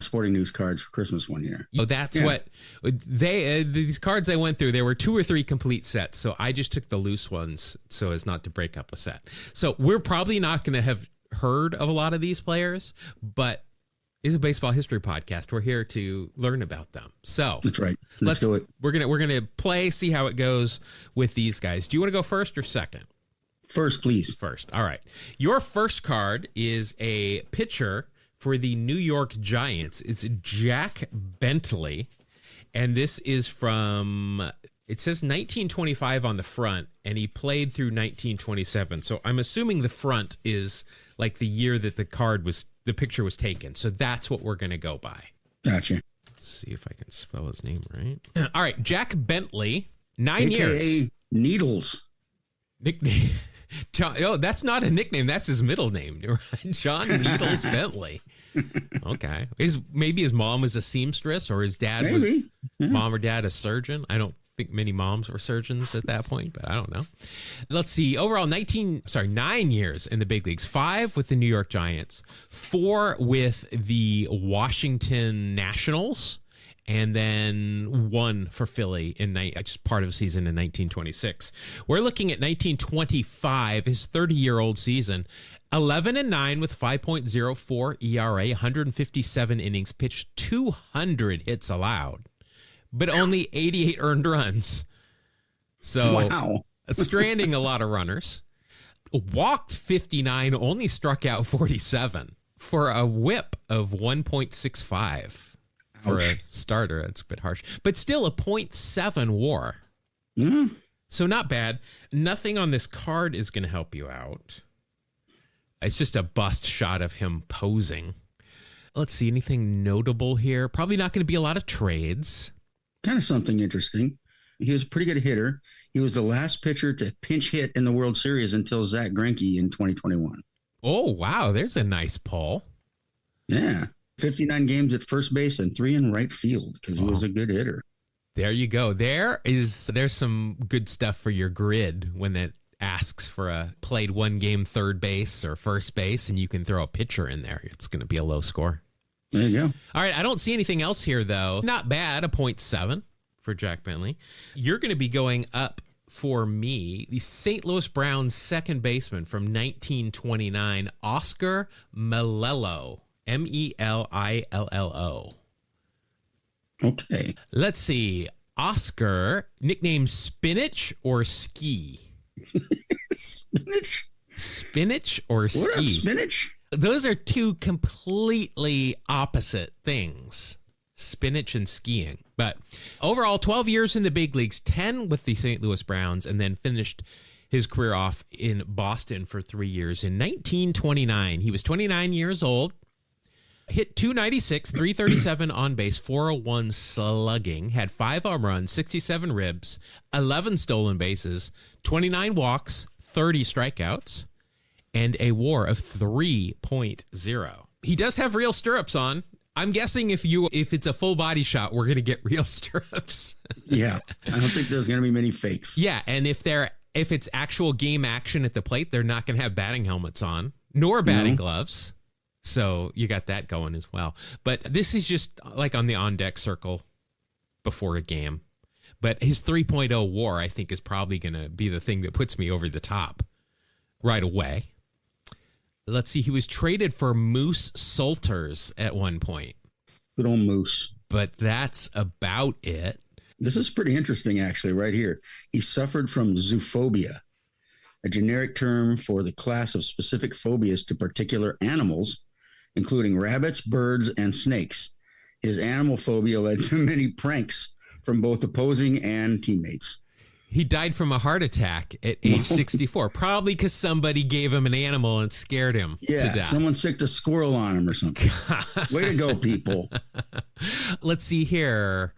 sporting news cards for Christmas one year. So that's what these cards I went through. There were 2 or 3 complete sets, so I just took the loose ones so as not to break up a set. So we're probably not going to have heard of a lot of these players, but is a baseball history podcast. We're here to learn about them. So that's right. Let's do it. We're gonna play, see how it goes with these guys. Do you want to go first or second? First, please. First. All right. Your first card is a pitcher for the New York Giants. It's Jack Bentley, and this is from, it says 1925 on the front, and he played through 1927. So I'm assuming the front is like the year that the picture was taken. So that's what we're going to go by. Gotcha. Let's see if I can spell his name right. All right. Jack Bentley, 9 AKA years. Needles. Nickname. John, that's not a nickname. That's his middle name. John Needles Bentley. Okay. Maybe his mom was a seamstress, or his dad was mom or dad a surgeon. I don't think many moms were surgeons at that point, but I don't know. Let's see. Overall, 9 years in the big leagues. 5 with the New York Giants, 4 with the Washington Nationals, and then 1 for Philly in just part of the season in 1926. We're looking at 1925, his 30-year-old season. 11-9 with 5.04 ERA, 157 innings pitched, 200 hits allowed, but only 88 earned runs. So wow. Stranding a lot of runners. Walked 59, only struck out 47 for a whip of 1.65. For a starter, that's a bit harsh. But still a 0.7 WAR. Mm. So not bad. Nothing on this card is going to help you out. It's just a bust shot of him posing. Let's see, anything notable here? Probably not going to be a lot of trades. Kind of something interesting. He was a pretty good hitter. He was the last pitcher to pinch hit in the World Series until Zach Greinke in 2021. Oh, wow. There's a nice pull. Yeah. 59 games at first base and 3 in right field because he was a good hitter. There you go. There's some good stuff for your grid when it asks for played 1 game third base or first base, and you can throw a pitcher in there. It's going to be a low score. There you go. All right. I don't see anything else here, though. Not bad. A 0.7 for Jack Bentley. You're going to be going up for me, the St. Louis Browns second baseman from 1929, Oscar Melillo. Melillo. Okay. Let's see. Oscar, nickname Spinach or Ski? Spinach? Spinach or Ski? What up, Spinach? Those are 2 completely opposite things. Spinach and skiing. But overall, 12 years in the big leagues, 10 with the St. Louis Browns, and then finished his career off in Boston for 3 years. In 1929, he was 29 years old. Hit 296, 337 on base, 401 slugging, had 5 home runs, 67 ribs, 11 stolen bases, 29 walks, 30 strikeouts, and a WAR of 3.0. He does have real stirrups on. I'm guessing if it's a full body shot, we're going to get real stirrups. Yeah. I don't think there's going to be many fakes. Yeah, and if it's actual game action at the plate, they're not going to have batting helmets on, nor batting gloves. So you got that going as well. But this is just like on the on-deck circle before a game. But his 3.0 WAR, I think, is probably going to be the thing that puts me over the top right away. Let's see. He was traded for Moose Solters at one point. Good old Moose. But that's about it. This is pretty interesting, actually, right here. He suffered from zoophobia, a generic term for the class of specific phobias to particular animals, including rabbits, birds, and snakes. His animal phobia led to many pranks from both opposing and teammates. He died from a heart attack at age 64, probably because somebody gave him an animal and scared him to death. Someone sicked a squirrel on him or something. Way to go, people. Let's see here.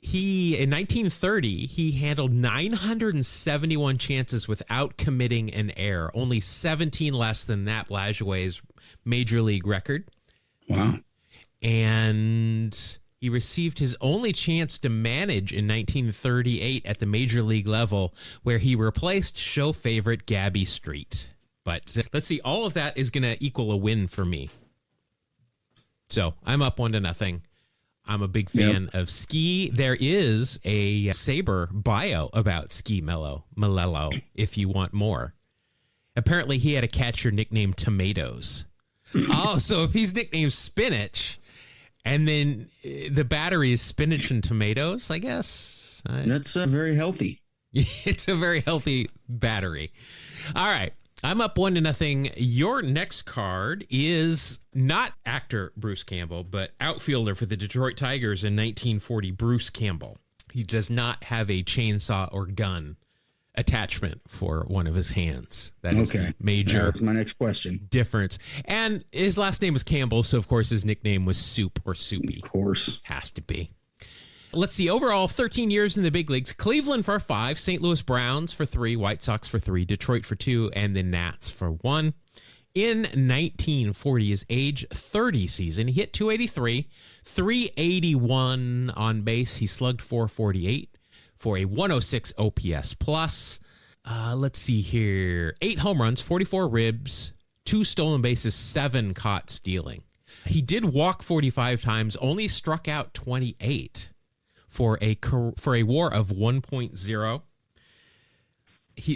In 1930, he handled 971 chances without committing an error, only 17 less than Nat Lajoie's major league record. Wow. And he received his only chance to manage in 1938 at the major league level, where he replaced show favorite Gabby Street. But let's see, all of that is going to equal a win for me. So I'm up 1-0. I'm a big fan of Ski. There is a Sabre bio about Ski Melillo, if you want more. Apparently, he had a catcher nicknamed Tomatoes. Oh, so if he's nicknamed Spinach, And then the battery is spinach and tomatoes, I guess. That's very healthy. It's a very healthy battery. All right. I'm up 1-0. Your next card is not actor Bruce Campbell, but outfielder for the Detroit Tigers in 1940, Bruce Campbell. He does not have a chainsaw or gun attachment for one of his hands. That is the major That's my next question. difference. And his last name was Campbell, so of course his nickname was Soup or Soupy. Of course. Has to be. Let's see. Overall, 13 years in the big leagues. Cleveland for 5, St. Louis Browns for 3, White Sox for 3, Detroit for 2, and the Nats for 1. In 1940, his age 30 season, he hit 283, 381 on base. He slugged 448 for a 106 OPS plus. Let's see here. 8 home runs, 44 ribs, 2 stolen bases, 7 caught stealing. He did walk 45 times, only struck out 28. For a WAR of 1.0.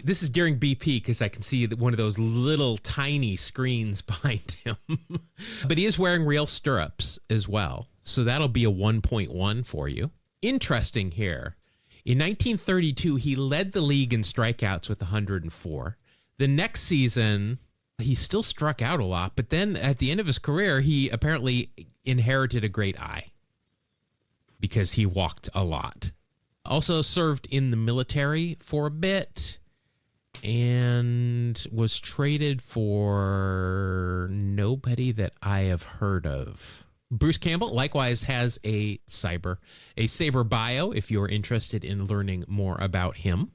This is during BP because I can see that one of those little tiny screens behind him. But he is wearing real stirrups as well. So that'll be a 1.1 for you. Interesting here. In 1932, he led the league in strikeouts with 104. The next season, he still struck out a lot. But then at the end of his career, he apparently inherited a great eye, because he walked a lot. Also served in the military for a bit and was traded for nobody that I have heard of. Bruce Campbell likewise has a Saber bio if you're interested in learning more about him.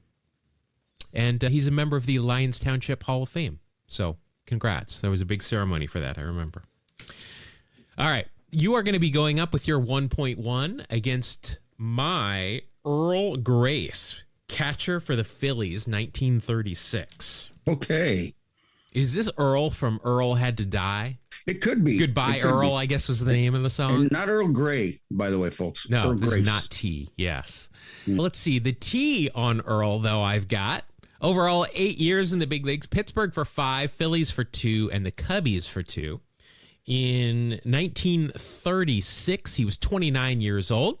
And he's a member of the Lyons Township Hall of Fame. So congrats. There was a big ceremony for that, I remember. All right. You are going to be going up with your 1.1 against my Earl Grace, catcher for the Phillies, 1936. Okay. Is this Earl from Earl Had to Die? It could be. Goodbye, Earl, I guess was the name of the song. And not Earl Grey, by the way, folks. No, Earl this Grace. is not T. Yes. Let's see. The T on Earl, though, I've got. Overall, 8 years in the big leagues. Pittsburgh for 5, Phillies for 2, and the Cubbies for 2. In 1936, he was 29 years old.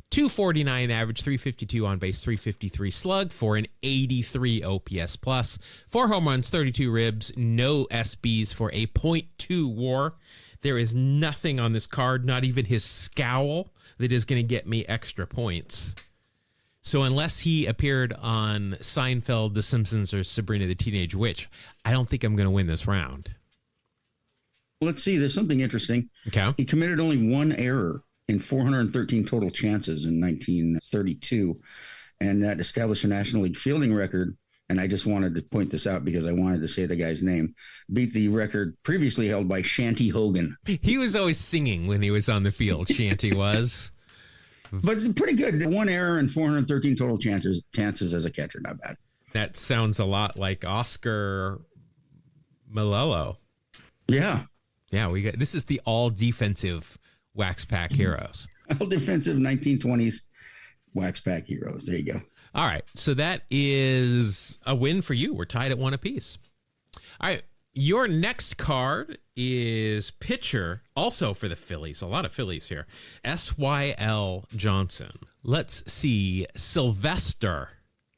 249 average, 352 on base, 353 slug for an 83 OPS plus. 4 home runs, 32 ribs, no SBs for a .2 WAR. There is nothing on this card, not even his scowl, that is going to get me extra points. So unless he appeared on Seinfeld, The Simpsons, or Sabrina the Teenage Witch, I don't think I'm going to win this round. Let's see. There's something interesting. Okay. He committed only 1 error in 413 total chances in 1932, and that established a National League fielding record. And I just wanted to point this out because I wanted to say the guy's name. Beat the record previously held by Shanty Hogan. He was always singing when he was on the field, Shanty was. But pretty good. 1 error and 413 total chances as a catcher. Not bad. That sounds a lot like Oscar Malello. Yeah. Yeah, we got this is the all defensive Wax Pack Heroes. All defensive 1920s Wax Pack Heroes. There you go. All right. So that is a win for you. We're tied at 1 apiece. All right. Your next card is pitcher, also for the Phillies. A lot of Phillies here. S.Y.L. Johnson. Let's see. Sylvester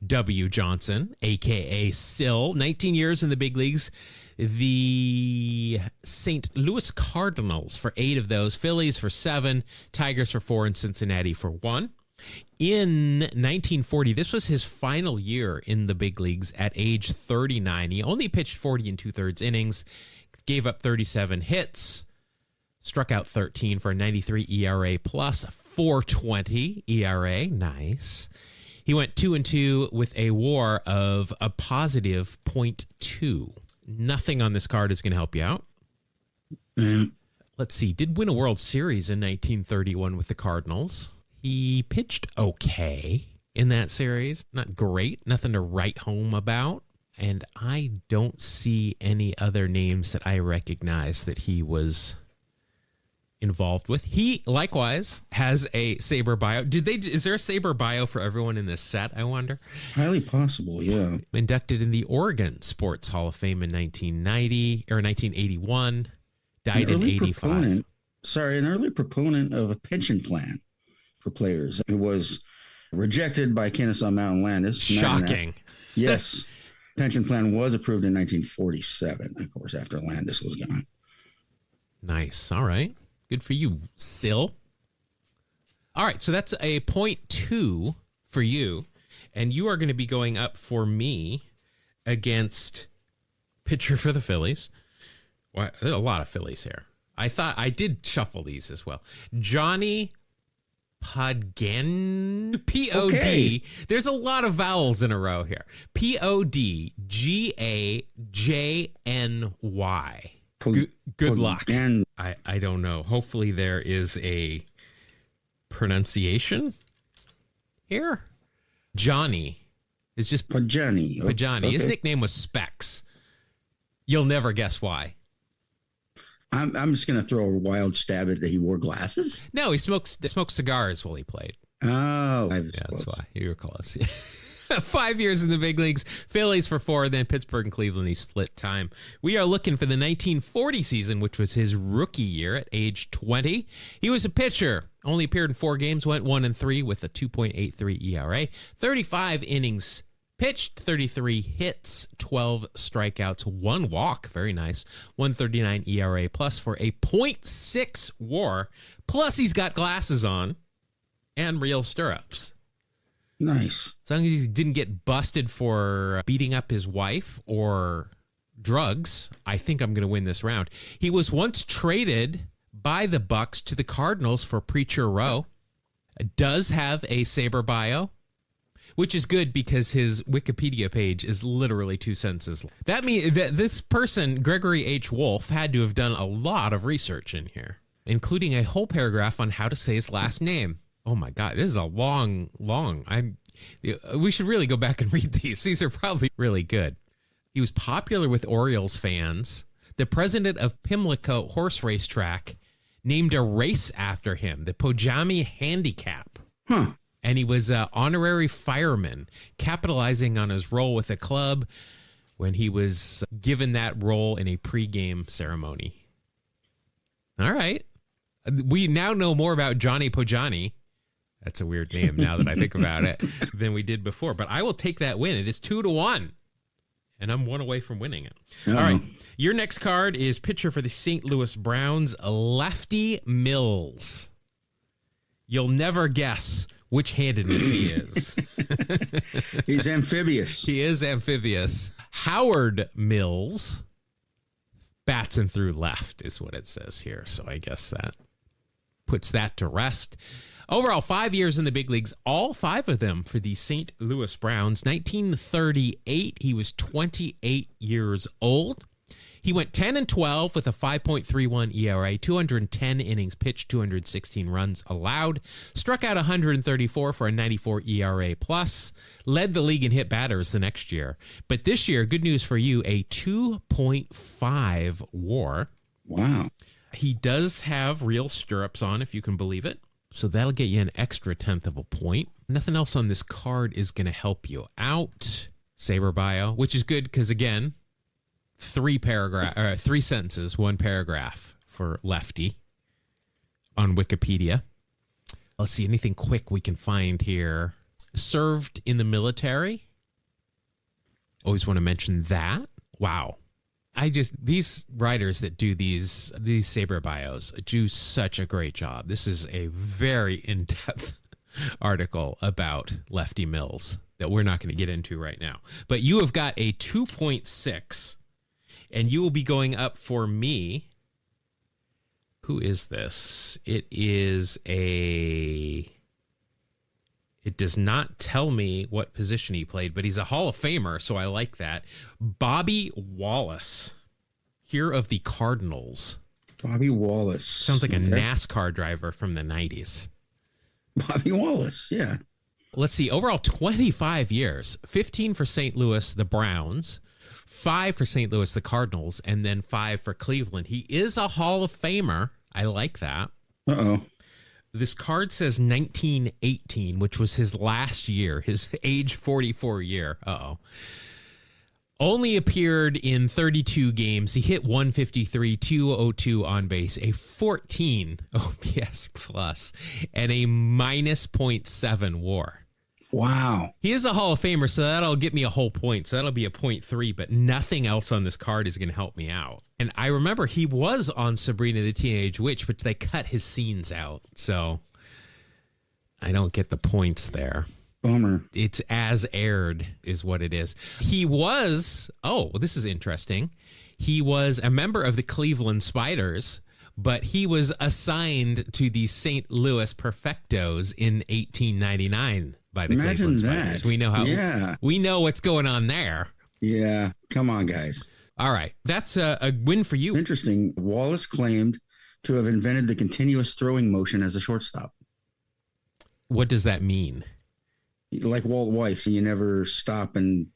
W. Johnson, a.k.a. Sil. 19 years in the big leagues. The St. Louis Cardinals for 8 of those. Phillies for 7. Tigers for 4. And Cincinnati for 1. In 1940, this was his final year in the big leagues at age 39. He only pitched 40 2/3 innings, gave up 37 hits, struck out 13 for a 93 ERA plus 4.20 ERA. Nice. He went 2-2 with a WAR of a positive .2. Nothing on this card is going to help you out. Let's see. Did win a World Series in 1931 with the Cardinals. He pitched okay in that series. Not great. Nothing to write home about. And I don't see any other names that I recognize that he was involved with. He likewise has a Saber bio. Is there a Saber bio for everyone in this set, I wonder? Highly possible, yeah. Inducted in the Oregon Sports Hall of Fame in 1990 or 1981. Died in 85. an early proponent of a pension plan for players. It was rejected by Kennesaw Mountain Landis. Shocking. Yes. Pension plan was approved in 1947, of course, after Landis was gone. Nice. All right. Good for you, Sil. All right. So that's a 0.2 for you. And you are going to be going up for me against pitcher for the Phillies. Well, there's a lot of Phillies here. I did shuffle these as well. Johnny Podgany. P-O-D. Okay. There's a lot of vowels in a row here. P-O-D-G-A-J-N-Y. Good luck. I don't know. Hopefully there is a pronunciation here. Johnny is just Podgany. Podgany. Okay. His nickname was Specs. You'll never guess why. I'm just going to throw a wild stab at that he wore glasses. No, he smoked cigars while he played. Oh, that's why. You were close. 5 years in the big leagues, Phillies for 4, then Pittsburgh and Cleveland. He split time. We are looking for the 1940 season, which was his rookie year at age 20. He was a pitcher, only appeared in 4 games, went 1-3 with a 2.83 ERA, 35 innings pitched, 33 hits, 12 strikeouts, 1 walk. Very nice. 139 ERA plus for a .6 WAR. Plus he's got glasses on and real stirrups. Nice. As long as he didn't get busted for beating up his wife or drugs, I think I'm going to win this round. He was once traded by the Bucks to the Cardinals for Preacher Row. Does have a Sabre bio, which is good because his Wikipedia page is literally 2 sentences. That means that this person, Gregory H. Wolf, had to have done a lot of research in here, including a whole paragraph on how to say his last name. Oh my God, this is a long. We should really go back and read these. These are probably really good. He was popular with Orioles fans. The president of Pimlico Horse Racetrack named a race after him, the Pojami Handicap. Huh. And he was an honorary fireman, capitalizing on his role with the club when he was given that role in a pregame ceremony. All right. We now know more about Johnny Pojani. That's a weird name now that I think about it than we did before. But I will take that win. It is 2-1. And I'm 1 away from winning it. Uh-oh. All right. Your next card is pitcher for the St. Louis Browns, Lefty Mills. You'll never guess which handedness he is. He's amphibious. He is amphibious. Howard Mills bats and through left is what it says here. So I guess that puts that to rest. Overall, 5 years in the big leagues, all 5 of them for the St. Louis Browns. 1938, he was 28 years old. He went 10-12 with a 5.31 ERA, 210 innings pitched, 216 runs allowed, struck out 134 for a 94 ERA plus, led the league in hit batters the next year. But this year, good news for you, a 2.5 WAR. Wow. He does have real stirrups on, if you can believe it. So that'll get you an extra 1/10 of a point. Nothing else on this card is going to help you out. Sabre bio, which is good because, again, 3 sentences, 1 paragraph for Lefty on Wikipedia. Let's see, anything quick we can find here. Served in the military. Always want to mention that. Wow. These writers that do these Sabre bios do such a great job. This is a very in-depth article about Lefty Mills that we're not going to get into right now. But you have got a 2.6, and you will be going up for me. Who is this? It does not tell me what position he played, but he's a Hall of Famer, so I like that. Bobby Wallace, here of the Cardinals. Bobby Wallace. Sounds like a NASCAR driver from the 90s. Bobby Wallace, yeah. Let's see, overall 25 years, 15 for St. Louis, the Browns, 5 for St. Louis, the Cardinals, and then 5 for Cleveland. He is a Hall of Famer. I like that. Uh-oh. This card says 1918, which was his last year, his age 44 year. Uh-oh. Only appeared in 32 games. He hit 153, 202 on base, a 14 OPS plus, and a minus .7 WAR. Wow. He is a Hall of Famer, so that'll get me a whole point. So that'll be a .3, but nothing else on this card is going to help me out. And I remember he was on Sabrina the Teenage Witch, but they cut his scenes out. So I don't get the points there. Bummer. It's as aired is what it is. He was, this is interesting. He was a member of the Cleveland Spiders, but he was assigned to the St. Louis Perfectos in 1899 by the Imagine Cleveland that. Spiders. We know what's going on there. Yeah. Come on, guys. All right. That's a win for you. Interesting. Wallace claimed to have invented the continuous throwing motion as a shortstop. What does that mean? Like Walt Weiss, you never stop and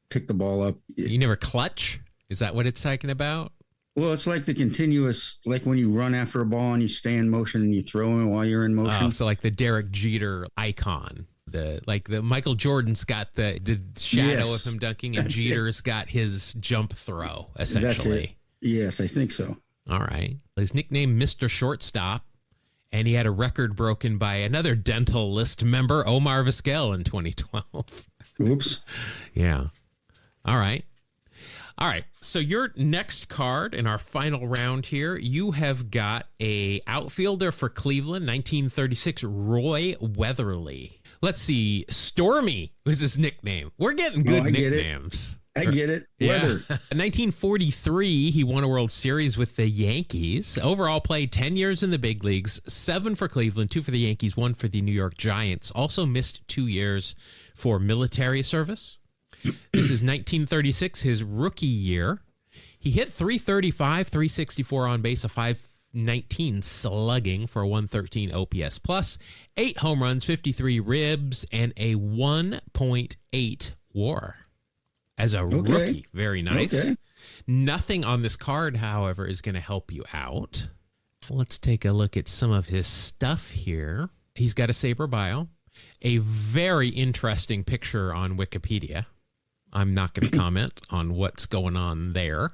pick the ball up. You never clutch? Is that what it's talking about? Well, it's like the continuous, like when you run after a ball and you stay in motion and you throw it while you're in motion. Oh, so like the Derek Jeter icon. The Michael Jordan's got the shadow of him dunking, and Jeter's got his jump throw, essentially. That's it. Yes, I think so. All right. His nickname, Mr. Shortstop, and he had a record broken by another dental list member, Omar Vizquel, in 2012. Oops. Yeah. All right. So your next card in our final round here, you have got a outfielder for Cleveland, 1936, Roy Weatherly. Let's see. Stormy was his nickname. We're getting good nicknames. I get it. Weather. 1943, he won a World Series with the Yankees. Overall played 10 years in the big leagues, 7 for Cleveland, 2 for the Yankees, 1 for the New York Giants. Also missed 2 years for military service. This is 1936, his rookie year. He hit 335, 364 on base, a 519 slugging for a 113 OPS plus, 8 home runs, 53 ribs, and a 1.8 WAR. As a rookie. Very nice. Okay. Nothing on this card, however, is going to help you out. Let's take a look at some of his stuff here. He's got a Sabre bio, a very interesting picture on Wikipedia. I'm not going to comment on what's going on there.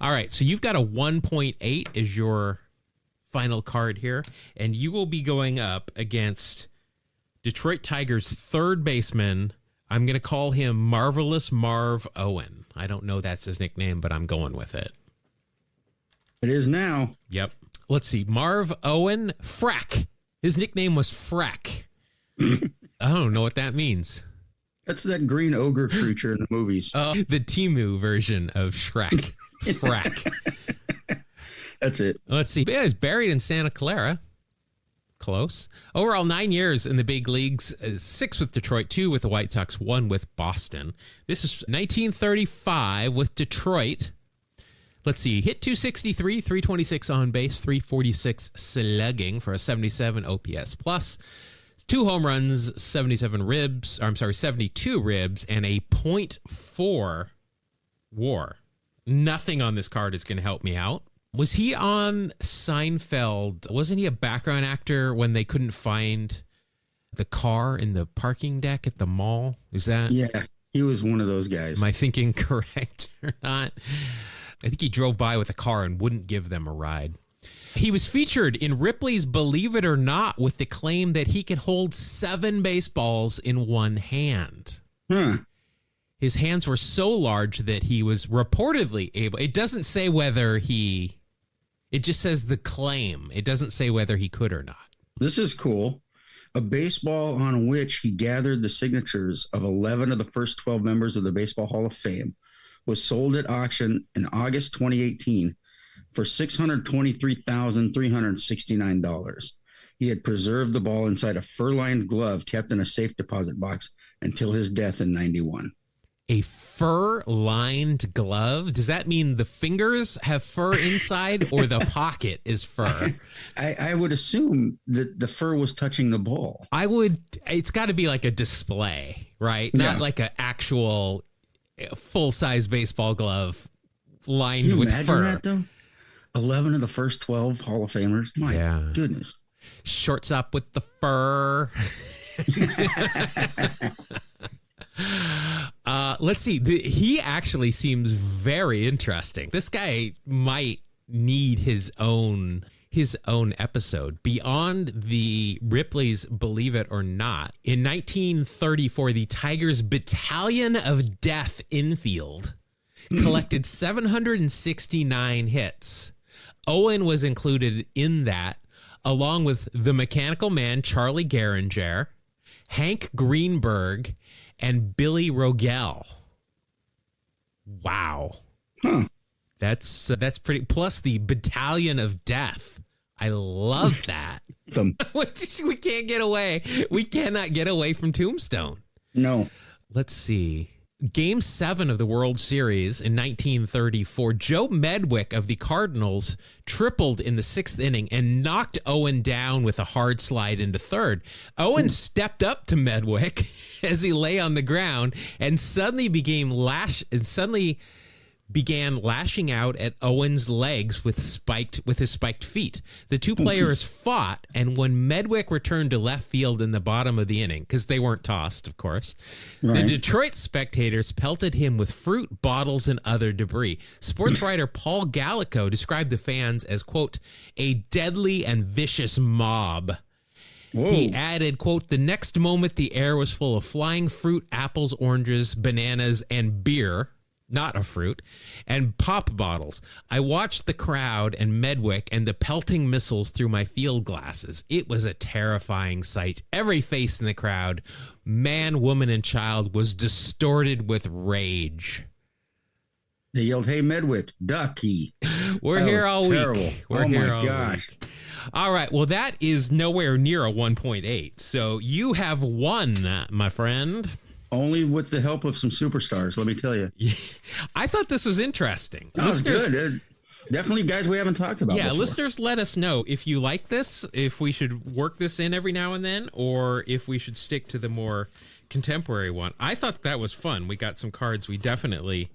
All right, so you've got a 1.8 as your final card here, and you will be going up against Detroit Tigers' third baseman. I'm going to call him Marvelous Marv Owen. I don't know that's his nickname, but I'm going with it. It is now. Yep. Let's see. Marv Owen Frack. His nickname was Frack. I don't know what that means. That's that green ogre creature in the movies. Oh, the Timu version of Shrek. Frack. That's it. Let's see. Yeah, he's buried in Santa Clara. Close. Overall, 9 years in the big leagues, 6 with Detroit, 2 with the White Sox, 1 with Boston. This is 1935 with Detroit. Let's see. Hit 263, 326 on base, 346 slugging for a 77 OPS plus. 2 home runs, 72 ribs, and a .4 WAR. Nothing on this card is going to help me out. Was he on Seinfeld? Wasn't he a background actor when they couldn't find the car in the parking deck at the mall? Is that? Yeah, he was one of those guys. Am I thinking correct or not? I think he drove by with a car and wouldn't give them a ride. He was featured in Ripley's Believe It or Not with the claim that he could hold 7 baseballs in one hand. His hands were so large that he was reportedly able. It doesn't say whether he. It just says the claim. It doesn't say whether he could or not. This is cool. A baseball on which he gathered the signatures of 11 of the first 12 members of the Baseball Hall of Fame was sold at auction in August 2018 for $623,369. He had preserved the ball inside a fur-lined glove kept in a safe deposit box until his death in 91. A fur-lined glove? Does that mean the fingers have fur inside or the pocket is fur? I would assume that the fur was touching the ball. It's got to be like a display, right? Not like an actual full-size baseball glove lined with fur. Can you imagine that, though? 11 of the first 12 Hall of Famers? My goodness. Shortstop with the fur. Let's see. He actually seems very interesting. This guy might need his own episode beyond the Ripley's Believe It or Not. In 1934, the Tigers' Battalion of Death infield collected 769 hits. Owen was included in that, along with the Mechanical Man Charlie Gehringer, Hank Greenberg, and Billy Rogel. Wow. Huh. That's pretty. Plus the Battalion of Death. I love that. We can't get away. We cannot get away from Tombstone. No. Let's see. Game 7 of the World Series in 1934, Joe Medwick of the Cardinals tripled in the 6th inning and knocked Owen down with a hard slide into third. Owen stepped up to Medwick as he lay on the ground and suddenly began lashing out at Owen's legs with his spiked feet. The two players fought, and when Medwick returned to left field in the bottom of the inning, because they weren't tossed, of course, the Detroit spectators pelted him with fruit, bottles, and other debris. Sports writer Paul Gallico described the fans as, quote, a deadly and vicious mob. Whoa. He added, quote, the next moment the air was full of flying fruit, apples, oranges, bananas, and beer, not a fruit, and pop bottles. I watched the crowd and Medwick and the pelting missiles through my field glasses. It was a terrifying sight. Every face in the crowd, man, woman, and child, was distorted with rage. They yelled, hey, Medwick, ducky. We're here all terrible. week. We're oh, here my all gosh. Week. All right. Well, that is nowhere near a 1.8. So you have won, my friend. Only with the help of some superstars, let me tell you. I thought this was interesting. Oh, listeners, good. Definitely guys we haven't talked about before. Listeners, let us know if you like this, if we should work this in every now and then, or if we should stick to the more contemporary one. I thought that was fun. We got some cards we definitely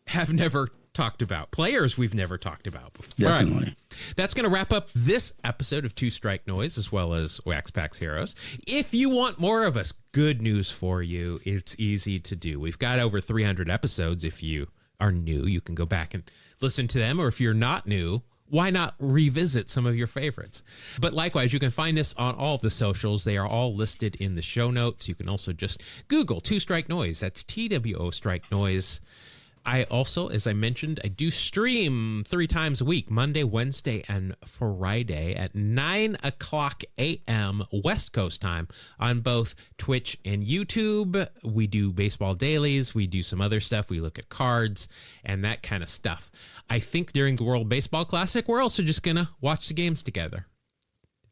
have never talked about, players we've never talked about before. Definitely. Right. That's going to wrap up this episode of Two Strike Noise, as well as Wax Packs Heroes. If you want more of us, good news for you. It's easy to do. We've got over 300 episodes. If you are new, you can go back and listen to them. Or if you're not new, why not revisit some of your favorites? But likewise, you can find us on all the socials. They are all listed in the show notes. You can also just Google Two Strike Noise. That's TWO Strike Noise. I also, as I mentioned, I do stream 3 times a week, Monday, Wednesday, and Friday at 9 o'clock a.m. West Coast time on both Twitch and YouTube. We do baseball dailies. We do some other stuff. We look at cards and that kind of stuff. I think during the World Baseball Classic, we're also just going to watch the games together.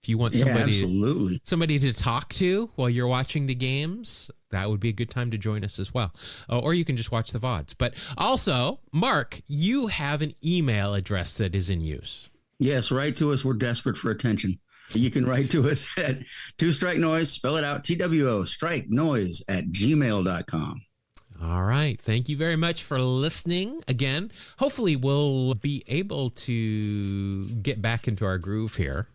If you want somebody to talk to while you're watching the games, that would be a good time to join us as well. Or you can just watch the VODs. But also, Mark, you have an email address that is in use. Yes, write to us. We're desperate for attention. You can write to us at Two Strike Noise, spell it out, TWO, strike noise @gmail.com. All right. Thank you very much for listening again. Hopefully we'll be able to get back into our groove here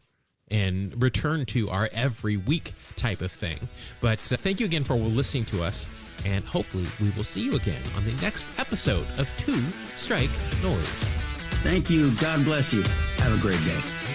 and return to our every week type of thing. But thank you again for listening to us, and hopefully we will see you again on the next episode of Two Strike Noise. Thank you. God bless you. Have a great day.